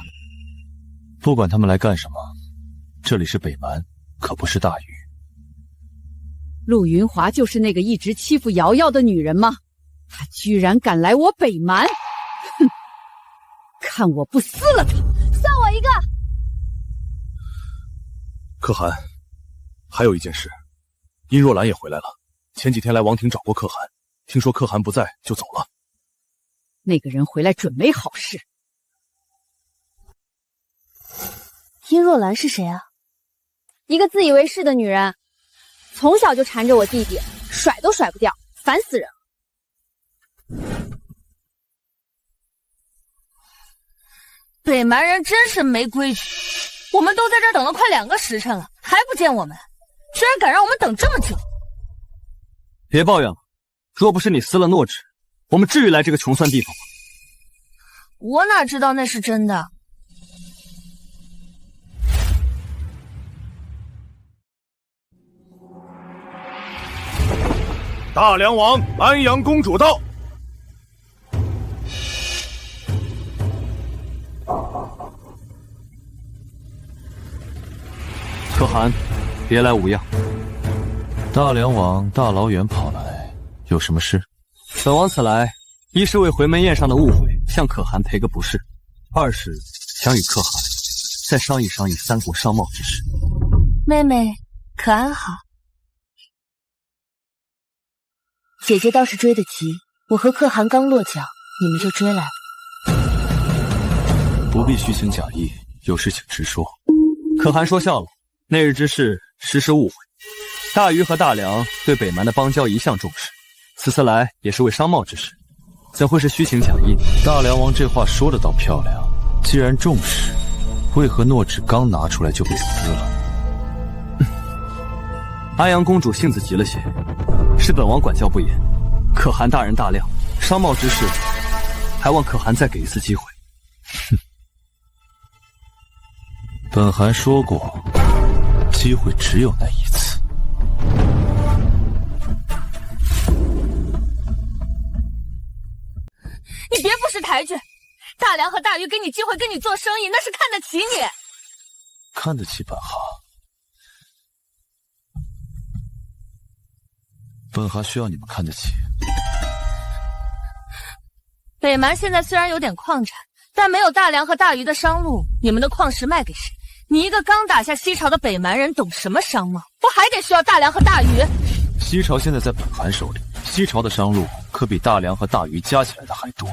不管他们来干什么，这里是北蛮，可不是大禹。陆云华就是那个一直欺负瑶瑶的女人吗？她居然敢来我北蛮！哼，看我不撕了她！算我一个！可汗，还有一件事，殷若兰也回来了。前几天来王庭找过可汗，听说可汗不在就走了。那个人回来准没好事。殷若兰是谁啊？一个自以为是的女人，从小就缠着我弟弟，甩都甩不掉，烦死人了。北蛮人真是没规矩。我们都在这儿等了快2个时辰了，还不见我们，居然敢让我们等这么久！别抱怨了，若不是你撕了诺纸，我们至于来这个穷酸地方吗？我哪知道那是真的？大梁王安阳公主到。可汗，别来无恙。大梁王大老远跑来，有什么事？本王此来，一是为回门宴上的误会向可汗赔个不是，二是想与可汗再商议商议三国商贸之事。妹妹可安好？姐姐倒是追得急，我和可汗刚落脚，你们就追来了。不必虚情假意，有事请直说。可汗说笑了，那日之事实是误会。大禹和大梁对北蛮的邦交一向重视，此次来也是为商贸之事，怎会是虚情假意？大梁王这话说的倒漂亮，既然重视，为何诺纸刚拿出来就被撕了？安阳公主性子急了些，是本王管教不严，可汗大人大量，商贸之事，还望可汗再给一次机会。哼，本汗说过，机会只有那一次。你别不识抬举，大梁和大禹给你机会跟你做生意，那是看得起你。看得起本汗？本汗需要你们看得起。北蛮现在虽然有点矿产，但没有大梁和大禹的商路，你们的矿石卖给谁？你一个刚打下西朝的北蛮人，懂什么商贸？不还得需要大梁和大禹？西朝现在在本汗手里，西朝的商路可比大梁和大禹加起来的还多。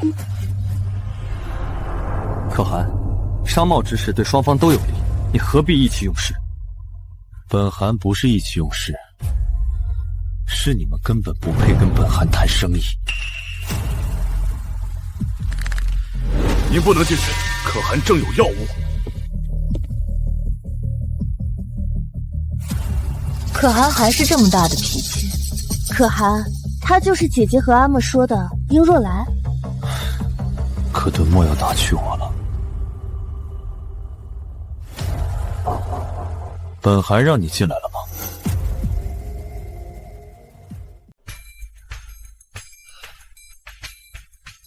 可汗，商贸之事对双方都有利，你何必意气用事？本汗不是意气用事，是你们根本不配跟本汗谈生意。您不能进去，可汗正有要务。可汗还是这么大的脾气。可汗，她就是姐姐和阿嬷说的殷若兰。可顿莫要打趣我了。本汗让你进来了吗？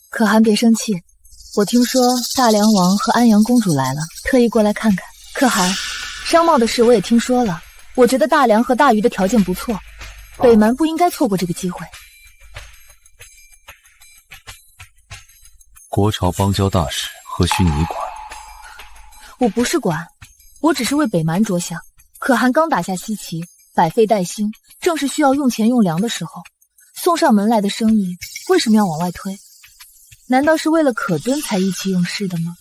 可汗别生气，我听说大梁王和安阳公主来了，特意过来看看。可汗，商贸的事我也听说了，我觉得大梁和大禹的条件不错，北蛮不应该错过这个机会。国朝邦交大事何须你管？我不是管，我只是为北蛮着想。可汗刚打下西岐，百废待兴，正是需要用钱用粮的时候，送上门来的生意为什么要往外推？难道是为了可敦才意气用事的吗？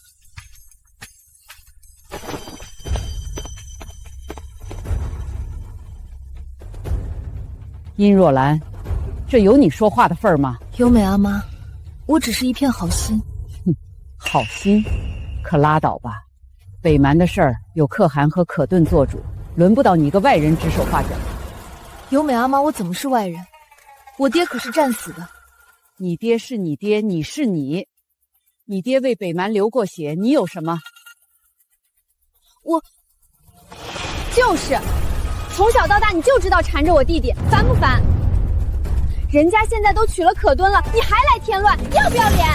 殷若兰，这有你说话的份儿吗？优美阿妈，我只是一片好心。哼，好心，可拉倒吧。北蛮的事儿有可汗和可顿做主，轮不到你一个外人指手画脚。优美阿妈，我怎么是外人？我爹可是战死的。你爹是你爹，你是你。你爹为北蛮流过血，你有什么？我就是从小到大你就知道缠着我弟弟，烦不烦？人家现在都娶了可敦了，你还来添乱，要不要脸？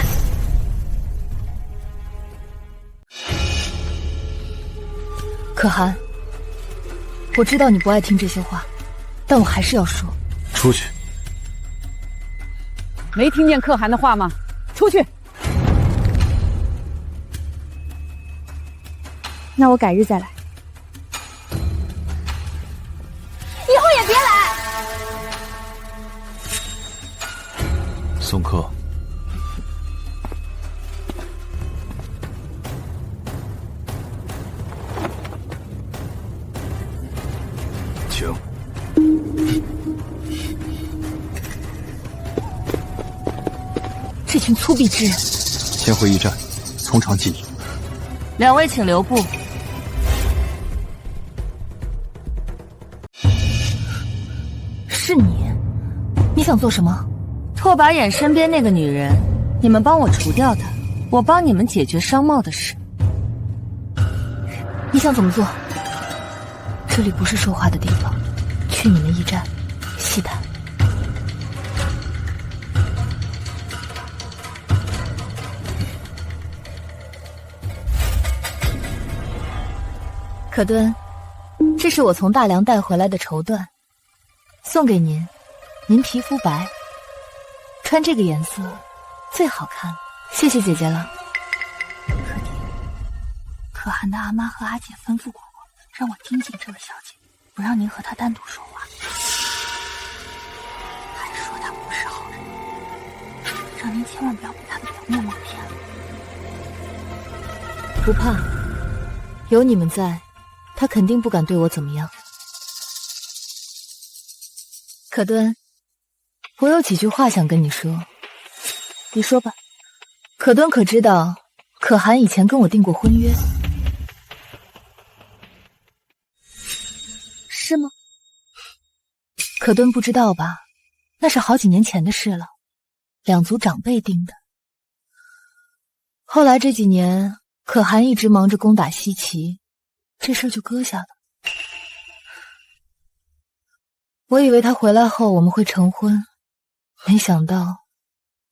可汗，我知道你不爱听这些话，但我还是要说。出去。没听见可汗的话吗？出去。那我改日再来。以后也别来。送客。请。这群粗鄙之人，先回驿站，从长计议。两位请留步。是你？你想做什么？拓跋衍身边那个女人，你们帮我除掉她，我帮你们解决商贸的事。你想怎么做？这里不是说话的地方，去你们驿站，细谈。可敦，这是我从大梁带回来的绸缎，送给您。您皮肤白，穿这个颜色最好看。谢谢姐姐了。可汗的阿妈和阿姐吩咐过我，让我盯紧这位小姐，不让您和她单独说话。还说她不是好人，让您千万不要被她的表面蒙骗了。不怕，有你们在，她肯定不敢对我怎么样。可敦，我有几句话想跟你说。你说吧。可敦可知道，可汗以前跟我订过婚约？是吗？可敦不知道吧？那是好几年前的事了，两族长辈定的。后来这几年，可汗一直忙着攻打西岐，这事儿就搁下了。我以为他回来后我们会成婚，没想到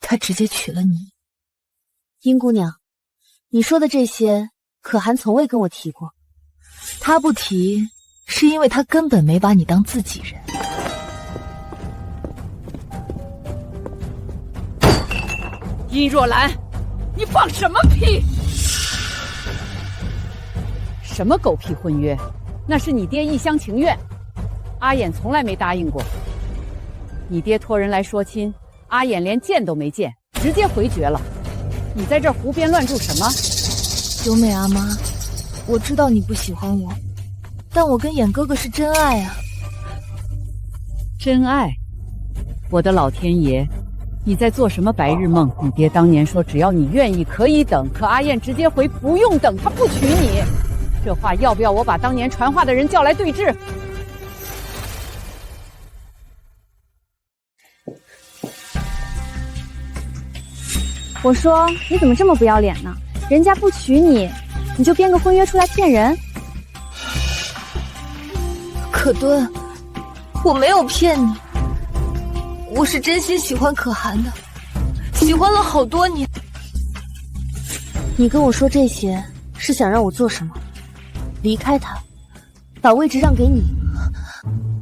他直接娶了你。殷姑娘，你说的这些，可汗从未跟我提过。他不提，是因为他根本没把你当自己人。殷若兰，你放什么屁？什么狗屁婚约？那是你爹一厢情愿，阿衍从来没答应过。你爹托人来说亲，阿衍连见都没见，直接回绝了。你在这胡编乱著什么？九美阿妈，我知道你不喜欢我，但我跟衍哥哥是真爱啊。真爱？我的老天爷！你在做什么白日梦？你爹当年说只要你愿意可以等，可阿燕直接回不用等，他不娶你。这话要不要我把当年传话的人叫来对质？我说你怎么这么不要脸呢？人家不娶你，你就编个婚约出来骗人？可敦，我没有骗你。我是真心喜欢可汗的，喜欢了好多年。你跟我说这些是想让我做什么？离开他，把位置让给你。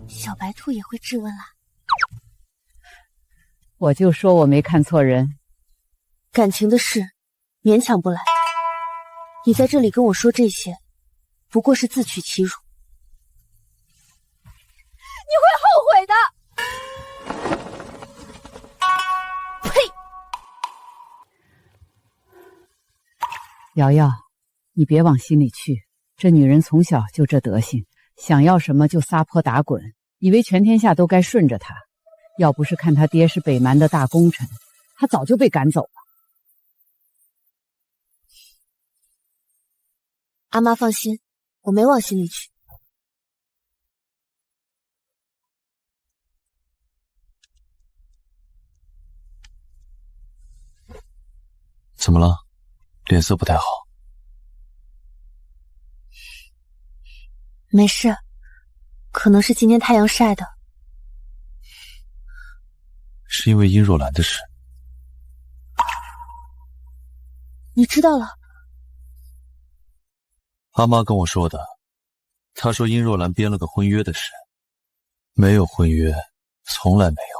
小白兔也会质问啦。我就说我没看错人。感情的事，勉强不来。你在这里跟我说这些，不过是自取其辱。你会后悔的。瑶瑶，你别往心里去，这女人从小就这德行，想要什么就撒泼打滚，以为全天下都该顺着她。要不是看她爹是北蛮的大功臣，她早就被赶走了。阿妈放心，我没往心里去。怎么了？脸色不太好。没事，可能是今天太阳晒的。是因为殷若兰的事。你知道了？阿妈跟我说的，她说殷若兰编了个婚约的事。没有婚约，从来没有。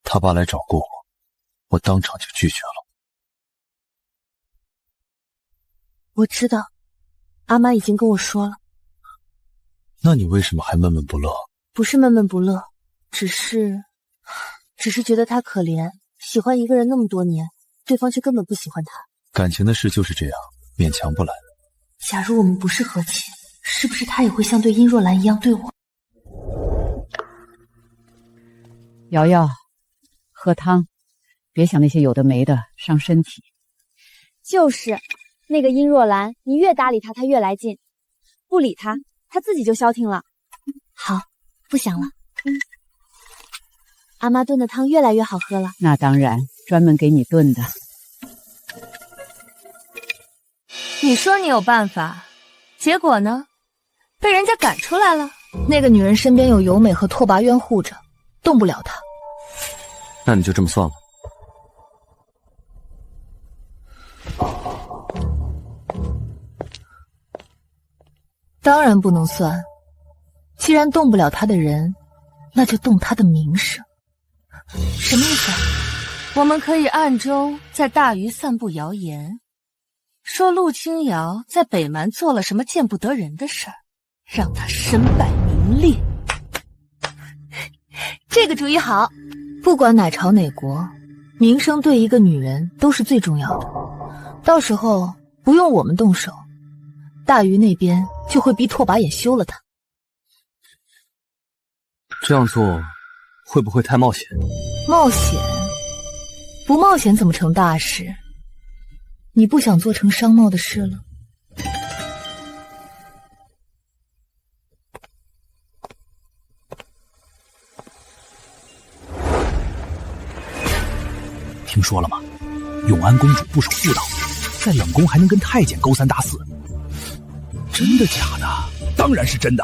她爸来找过我，我当场就拒绝了。我知道，阿妈已经跟我说了。那你为什么还闷闷不乐？不是闷闷不乐，只是觉得他可怜，喜欢一个人那么多年，对方却根本不喜欢他。感情的事就是这样，勉强不来。假如我们不是和亲，是不是他也会像对殷若兰一样对我？瑶瑶，喝汤，别想那些有的没的，伤身体。就是那个殷若兰，你越搭理他，他越来劲；不理他，他自己就消停了。好，不想了。阿妈炖的汤越来越好喝了。那当然，专门给你炖的。你说你有办法，结果呢？被人家赶出来了。那个女人身边有由美和拓跋渊护着，动不了她。那你就这么算了。当然不能算，既然动不了他的人，那就动他的名声。什么意思啊？我们可以暗中在大余散布谣言，说陆清瑶在北蛮做了什么见不得人的事儿，让他身败名裂。这个主意好，不管哪朝哪国，名声对一个女人都是最重要的。到时候不用我们动手，大余那边就会逼拓跋衍休了他。这样做会不会太冒险？冒险？不冒险怎么成大事？你不想做成商贸的事了？听说了吗？永安公主不守妇道，在冷宫还能跟太监勾三搭四。真的假的？当然是真的。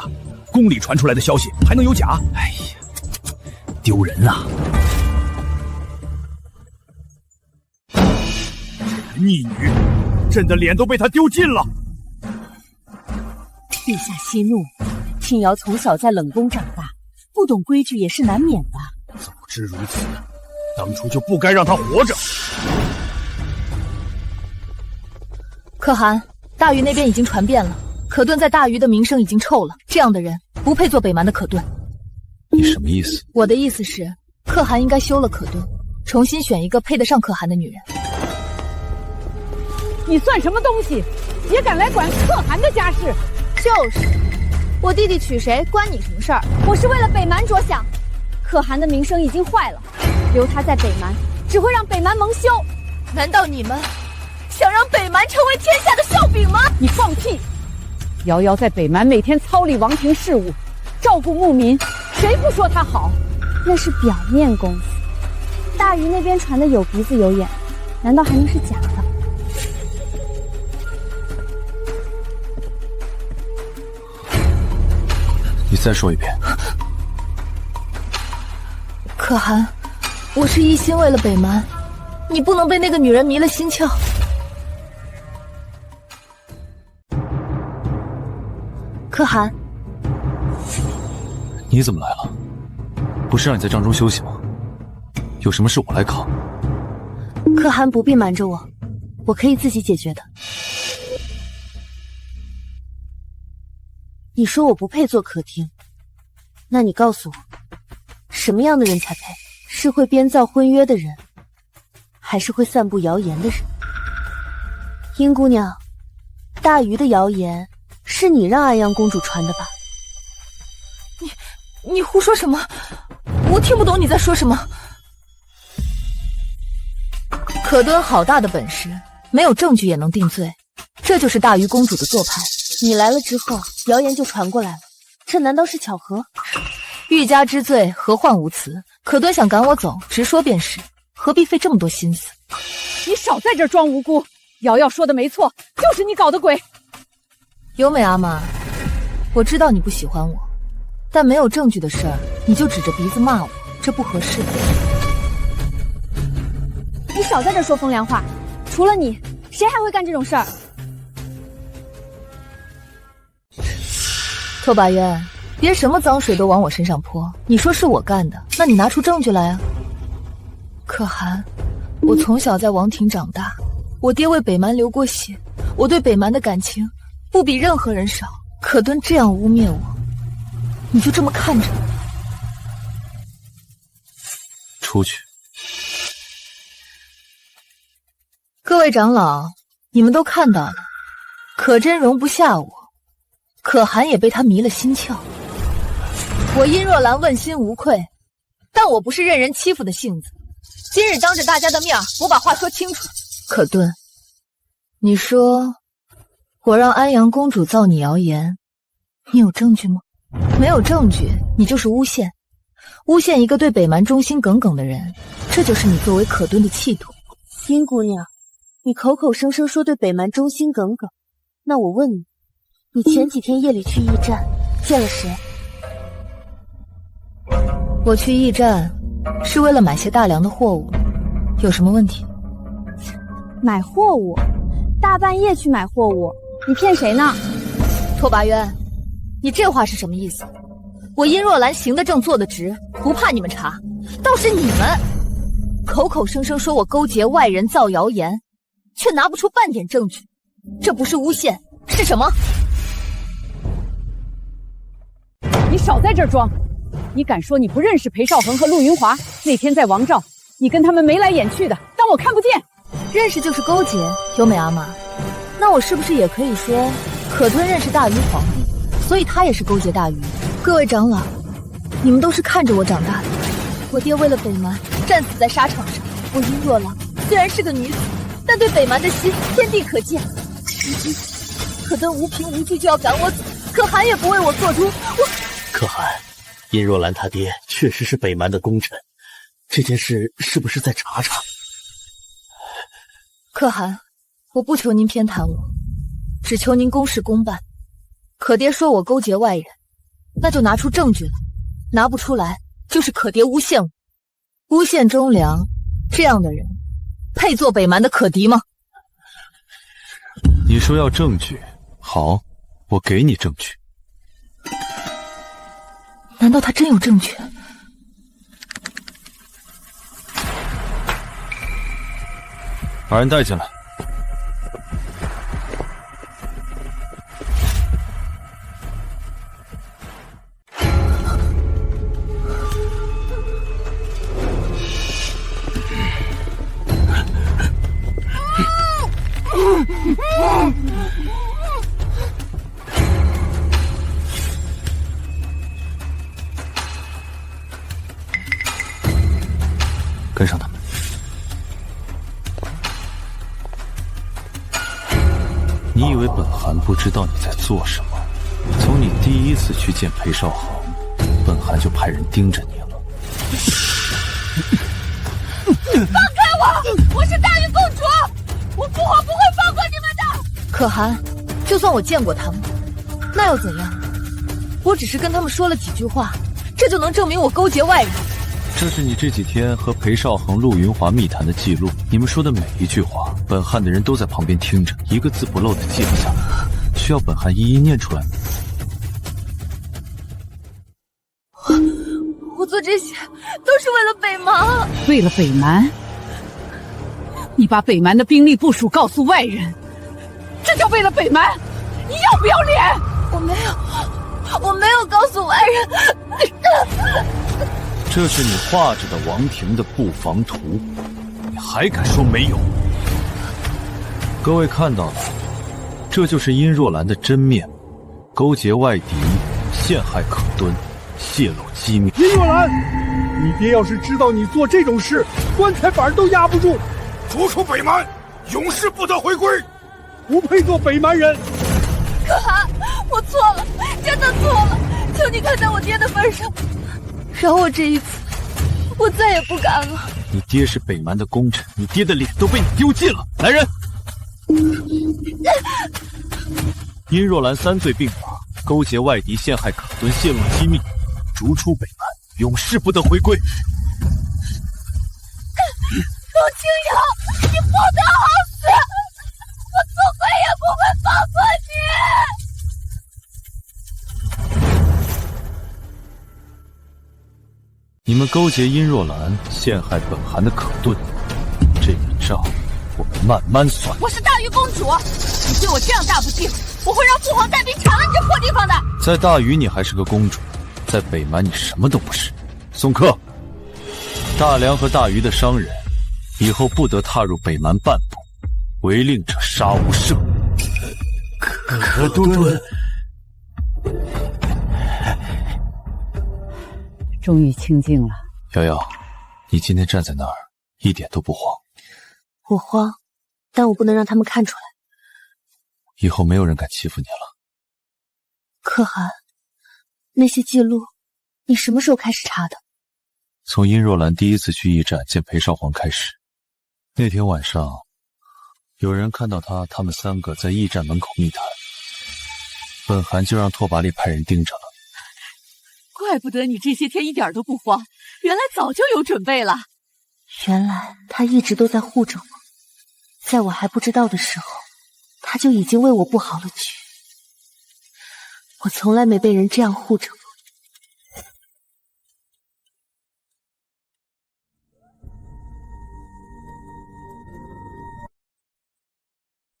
宫里传出来的消息还能有假？哎呀，丢人啊！逆女，朕的脸都被她丢尽了。陛下息怒，青瑶从小在冷宫长大，不懂规矩也是难免的。早知如此，当初就不该让她活着。可汗，大禹那边已经传遍了，可顿在大禹的名声已经臭了，这样的人不配做北蛮的可顿。你什么意思？我的意思是，可汗应该休了可顿，重新选一个配得上可汗的女人。你算什么东西，也敢来管可汗的家事？就是，我弟弟娶谁关你什么事儿？我是为了北蛮着想，可汗的名声已经坏了，留他在北蛮只会让北蛮蒙羞。难道你们想让北蛮成为天下的笑柄吗？你放屁！瑶瑶在北蛮每天操理王庭事务，照顾牧民，谁不说她好？那是表面功夫，大禹那边传的有鼻子有眼，难道还能是假的？你再说一遍。可汗，我是一心为了北蛮，你不能被那个女人迷了心窍。可汗，你怎么来了？不是让你在帐中休息吗？有什么事我来扛。可汗不必瞒着我，我可以自己解决的。你说我不配做客厅，那你告诉我，什么样的人才配？是会编造婚约的人，还是会散布谣言的人？殷姑娘，大禹的谣言是你让安阳公主传的吧？你胡说什么？我听不懂你在说什么。可敦好大的本事，没有证据也能定罪，这就是大禹公主的做派。你来了之后，谣言就传过来了，这难道是巧合？欲加之罪，何患无辞？可敦想赶我走，直说便是，何必费这么多心思？你少在这装无辜！瑶瑶说的没错，就是你搞的鬼。由美阿玛，我知道你不喜欢我，但没有证据的事儿，你就指着鼻子骂我，这不合适。你少在这说风凉话，除了你，谁还会干这种事儿？拓跋渊，别什么脏水都往我身上泼。你说是我干的，那你拿出证据来啊！可汗，我从小在王庭长大，我爹为北蛮流过血，我对北蛮的感情不比任何人少。可敦这样污蔑我，你就这么看着？出去。各位长老，你们都看到了，可真容不下我。可汗也被他迷了心窍。我殷若兰问心无愧，但我不是任人欺负的性子。今日当着大家的面，我把话说清楚。可顿，你说我让安阳公主造你谣言，你有证据吗？没有证据，你就是诬陷。诬陷一个对北蛮忠心耿耿的人，这就是你作为可顿的气度。殷姑娘，你口口声声说对北蛮忠心耿耿，那我问你，你前几天夜里去驿站见了谁？我去驿站是为了买些大粮的货物，有什么问题？买货物？大半夜去买货物，你骗谁呢？拓跋渊，你这话是什么意思？我殷若兰行得正坐得直，不怕你们查，倒是你们口口声声说我勾结外人造谣言，却拿不出半点证据，这不是诬陷是什么？你少在这儿装！你敢说你不认识裴少恒和陆云华？那天在王赵，你跟他们眉来眼去的，当我看不见？认识就是勾结，由美阿玛。那我是不是也可以说，可敦认识大禹皇帝，所以他也是勾结大禹？各位长老，你们都是看着我长大的。我爹为了北蛮战死在沙场上，我殷若兰虽然是个女子，但对北蛮的心天地可见。如今可敦无凭无据就要赶我走，可汗也不为我做主。可汗，殷若兰他爹确实是北蛮的功臣，这件事是不是再查查？可汗，我不求您偏袒我，只求您公事公办。可爹说我勾结外人，那就拿出证据来，拿不出来就是可爹诬陷我。诬陷忠良，这样的人配做北蛮的可敌吗？你说要证据，好，我给你证据。难道他真有证据？把人带进来。跟上他们。你以为本汗不知道你在做什么？从你第一次去见裴少恒，本汗就派人盯着你了。放开我！我是大玉公主，我父皇不会放过你们的。可汗，就算我见过他们，那又怎样？我只是跟他们说了几句话，这就能证明我勾结外人？这是你这几天和裴少恒、陆云华密谈的记录，你们说的每一句话，本汗的人都在旁边听着，一个字不漏的记了下来。需要本汗一一念出来吗？我做这些都是为了北蛮。为了北蛮？你把北蛮的兵力部署告诉外人，这叫为了北蛮？你要不要脸？我没有告诉外人。这是你画着的王庭的布防图，你还敢说没有？各位看到了，这就是殷若兰的真面目，勾结外敌，陷害可敦，泄露机密。殷若兰，你爹要是知道你做这种事，棺材板都压不住。逐出北蛮，永世不得回归，不配做北蛮人。可汗，我错了，真的错了，求你看在我爹的份上，饶我这一次，我再也不敢了。你爹是北蛮的功臣，你爹的脸都被你丢尽了。来人！殷若兰3罪并罚，勾结外敌，陷害可敦，泄露机密，逐出北蛮，永世不得回归。陆清瑶，你不得好死！我做鬼也不会放过你！你们勾结殷若兰，陷害本汗的可敦，这笔账我们慢慢算。我是大玉公主，你对我这样大不敬，我会让父皇带兵铲了你这破地方的。在大禹你还是个公主，在北蛮你什么都不是。送客，大梁和大禹的商人以后不得踏入北蛮半步，违令者杀无赦。可敦，终于清静了。瑶瑶，你今天站在那儿一点都不慌。我慌，但我不能让他们看出来。以后没有人敢欺负你了。可汗，那些记录你什么时候开始查的？从殷若兰第一次去驿站见裴少皇开始。那天晚上，有人看到他们3个在驿站门口密谈，本汗就让拓跋烈派人盯着了。怪不得你这些天一点都不慌，原来早就有准备了。原来他一直都在护着我，在我还不知道的时候，他就已经为我布好了局。我从来没被人这样护着过。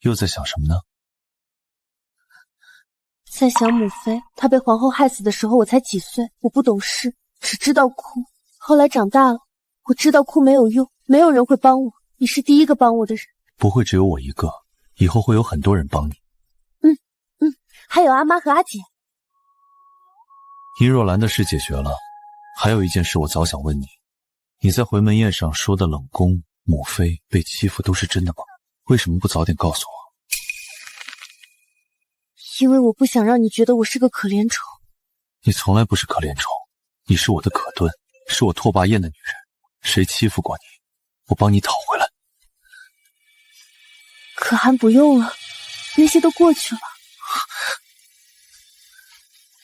又在想什么呢？在想母妃，她被皇后害死的时候我才几岁，我不懂事，只知道哭。后来长大了，我知道哭没有用，没有人会帮我，你是第一个帮我的人。不会只有我一个，以后会有很多人帮你。还有阿妈和阿姐。殷若兰的事解决了，还有一件事我早想问你，你在回门宴上说的冷宫、母妃被欺负都是真的吗？为什么不早点告诉我？因为我不想让你觉得我是个可怜虫。你从来不是可怜虫，你是我的可敦，是我拓跋燕的女人，谁欺负过你，我帮你讨回来。可汗不用了，那些都过去了。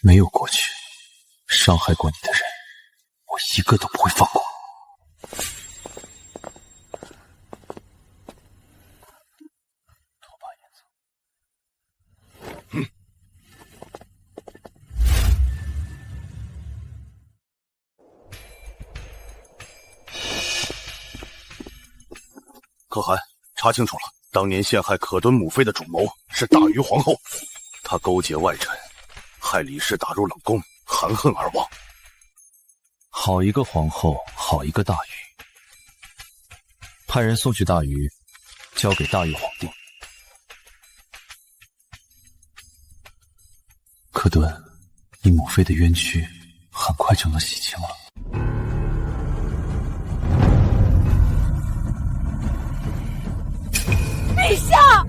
没有过去，伤害过你的人，我一个都不会放过。可汗，查清楚了，当年陷害可敦母妃的主谋是大禹皇后，她勾结外臣，害李氏打入冷宫，含恨而亡。好一个皇后，好一个大禹！派人送去大禹，交给大禹皇帝。可敦，你母妃的冤屈很快就能洗清了。陛下，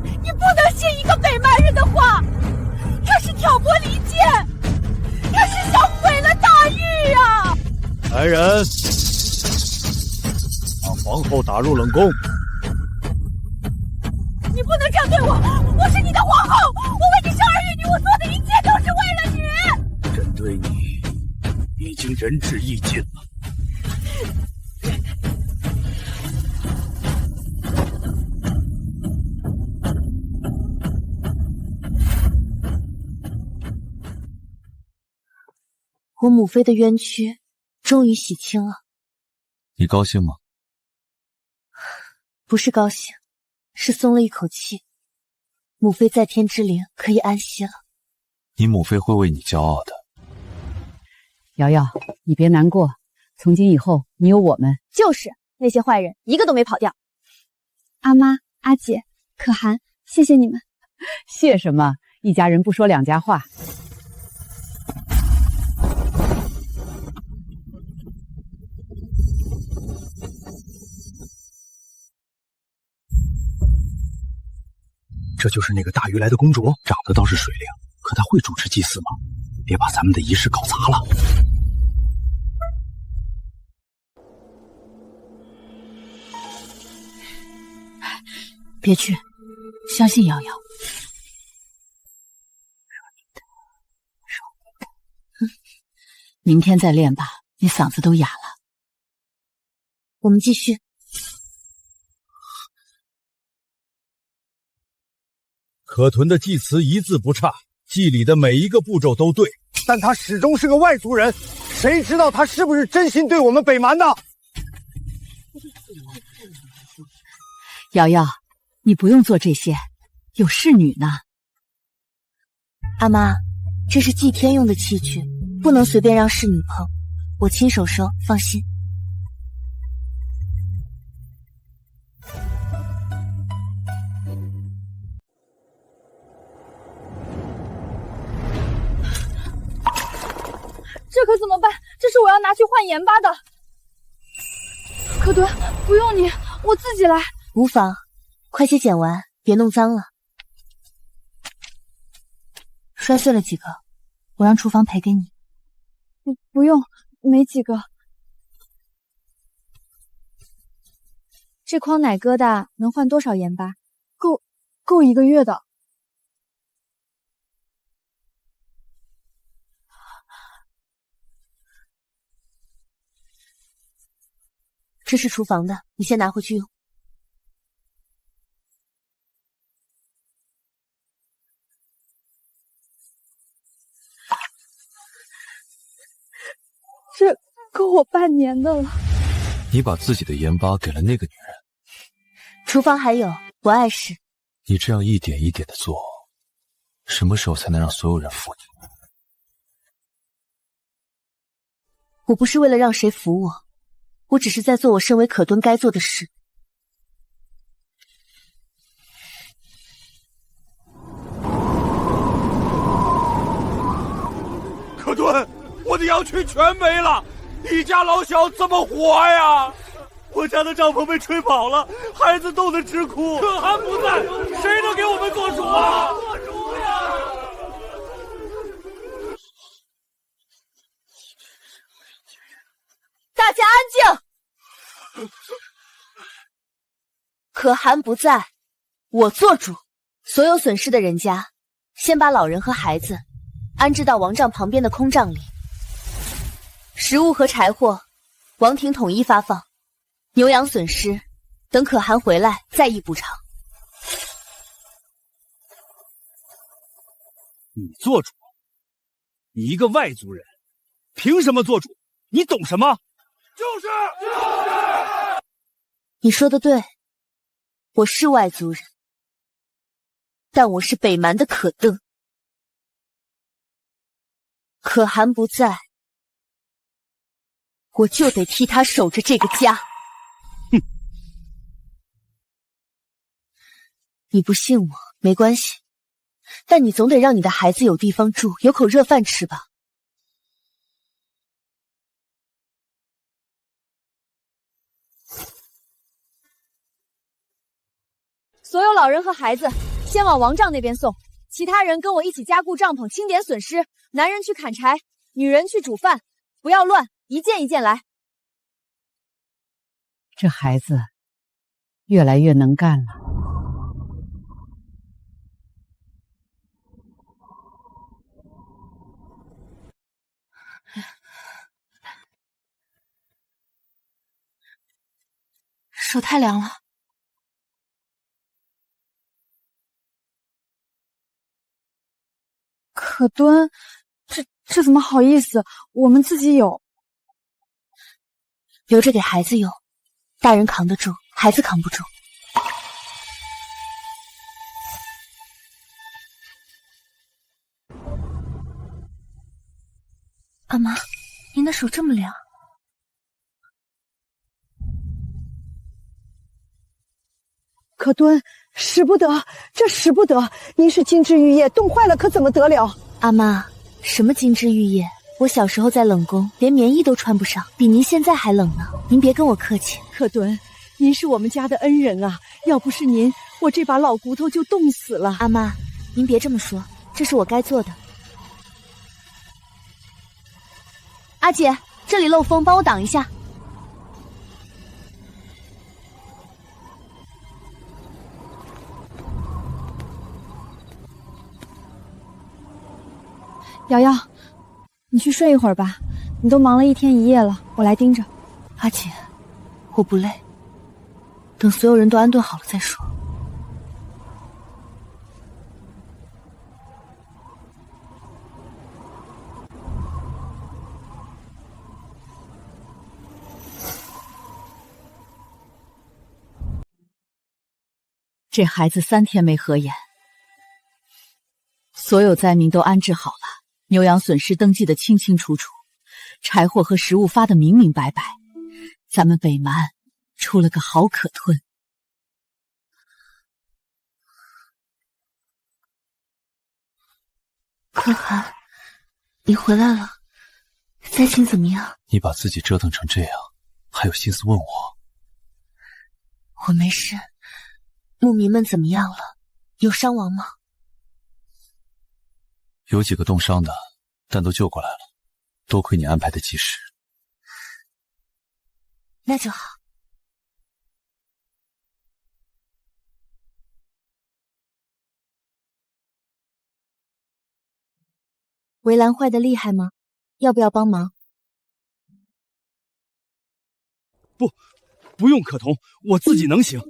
你不能信一个北蛮人的话，他是挑拨离间，他是想毁了大禹啊！来人，把皇后打入冷宫。你不能这样对我，我是你的皇后，我为你生儿育女，我做的一切都是为了你。朕对你已经仁至义尽了。我母妃的冤屈终于洗清了。你高兴吗？不是高兴，是松了一口气。母妃在天之灵可以安息了。你母妃会为你骄傲的。瑶瑶，你别难过，从今以后你有我们。就是那些坏人一个都没跑掉。阿妈、阿姐、可汗，谢谢你们。谢什么？一家人不说两家话。这就是那个大禹来的公主，长得倒是水灵，可她会主持祭祀吗？别把咱们的仪式搞砸了。别去，相信瑶瑶。明天再练吧，你嗓子都哑了。我们继续。可屯的祭词一字不差，祭礼的每一个步骤都对，但他始终是个外族人，谁知道他是不是真心对我们北蛮的？瑶瑶，你不用做这些，有侍女呢。阿妈，这是祭天用的器具，不能随便让侍女碰，我亲手收，放心。这可怎么办？这是我要拿去换盐巴的。可敦，不用你，我自己来。无妨，快些捡完，别弄脏了。摔碎了几个，我让厨房赔给你。不用，没几个。这筐奶疙瘩能换多少盐巴？够1个月的。这是厨房的，你先拿回去用。这够我半年的了。你把自己的盐巴给了那个女人。厨房还有，不碍事。你这样一点一点的做，什么时候才能让所有人服你？我不是为了让谁服我，我只是在做我身为可敦该做的事。可敦，我的羊群全没了，一家老小怎么活呀？我家的帐篷被吹跑了，孩子冻得直哭。可汗不在，谁能给我们做主啊？做主呀！大家安静。可汗不在，我做主，所有损失的人家，先把老人和孩子安置到王帐旁边的空帐里。食物和柴火，王庭统一发放。牛羊损失，等可汗回来再议补偿。你做主？你一个外族人，凭什么做主？你懂什么？就是。你说的对，我是外族人，但我是北蛮的可登。可汗不在，我就得替他守着这个家。哼！你不信我没关系，但你总得让你的孩子有地方住，有口热饭吃吧。所有老人和孩子先往王帐那边送，其他人跟我一起加固帐篷，清点损失。男人去砍柴，女人去煮饭，不要乱，一件一件来。这孩子越来越能干了。手太凉了。可敦，这怎么好意思？我们自己有，留着给孩子用。大人扛得住，孩子扛不住。阿妈，您的手这么凉。可敦，使不得，这使不得！您是金枝玉叶，冻坏了可怎么得了？阿妈，什么金枝玉叶？我小时候在冷宫，连棉衣都穿不上，比您现在还冷呢。您别跟我客气。可敦，您是我们家的恩人啊，要不是您，我这把老骨头就冻死了。阿妈，您别这么说，这是我该做的。阿姐，这里漏风，帮我挡一下。瑶瑶，你去睡一会儿吧，你都忙了一天一夜了，我来盯着。阿姐，我不累，等所有人都安顿好了再说。这孩子3天没合眼，所有灾民都安置好了，牛羊损失登记的清清楚楚，柴火和食物发的明明白白，咱们北蛮出了个好可吞。可汗，你回来了，灾情怎么样？你把自己折腾成这样，还有心思问我？我没事。牧民们怎么样了？有伤亡吗？有几个冻伤的，但都救过来了，多亏你安排的及时。那就好。围栏坏得厉害吗？要不要帮忙？不用可彤，我自己能行。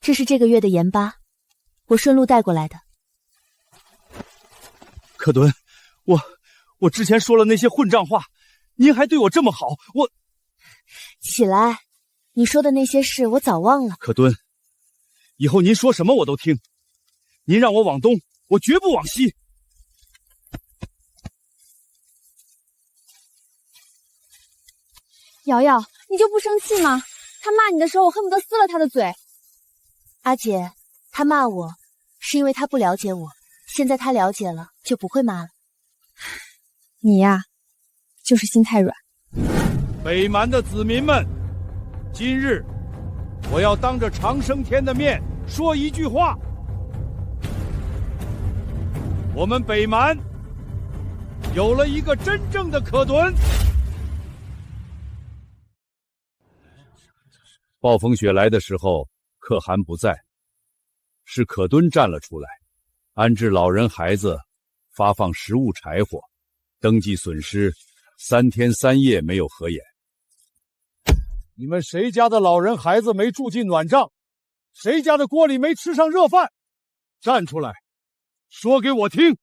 这是这个月的盐巴，我顺路带过来的。可敦，我之前说了那些混账话，您还对我这么好，我……起来，你说的那些事我早忘了。可敦，以后您说什么我都听。您让我往东，我绝不往西。瑶瑶，你就不生气吗？他骂你的时候，我恨不得撕了他的嘴。阿姐，他骂我是因为他不了解我，现在他了解了，就不会骂了。你呀，就是心太软。北蛮的子民们，今日我要当着长生天的面说一句话：我们北蛮有了一个真正的可敦。暴风雪来的时候，可汗不在，是可敦站了出来，安置老人孩子，发放食物柴火，登记损失，3天3夜没有合眼。你们谁家的老人孩子没住进暖帐？谁家的锅里没吃上热饭？站出来，说给我听！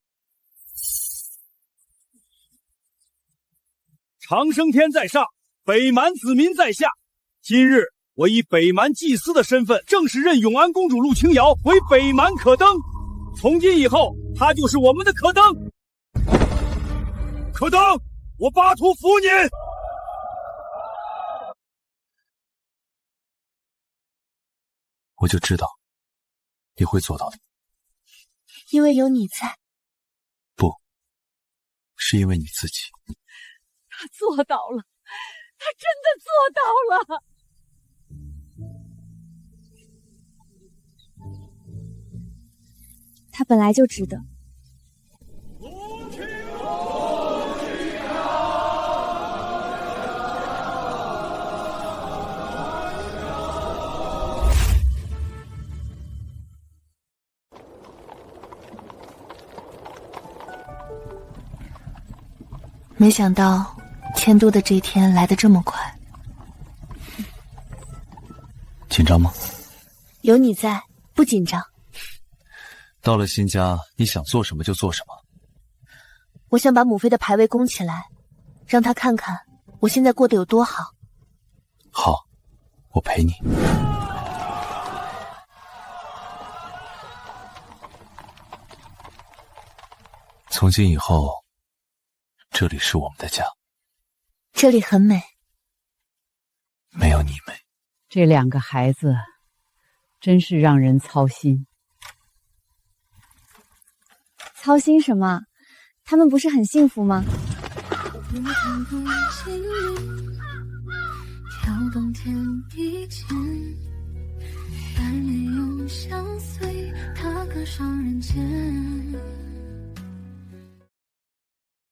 长生天在上，北蛮子民在下。今日我以北蛮祭司的身份，正式认永安公主陆清瑶为北蛮可登。从今以后，她就是我们的可登。可登，我巴图服你！我就知道你会做到的。因为有你在。不，是因为你自己。他做到了，他真的做到了。他本来就值得。没想到迁都的这一天来得这么快。紧张吗？有你在，不紧张。到了新家，你想做什么就做什么。我想把母妃的牌位供起来，让她看看我现在过得有多好。好，我陪你。从今以后，这里是我们的家。这里很美。没有你美。这2个孩子真是让人操心。操心什么？他们不是很幸福吗？跳动天地间，百年永相随，他歌上人间。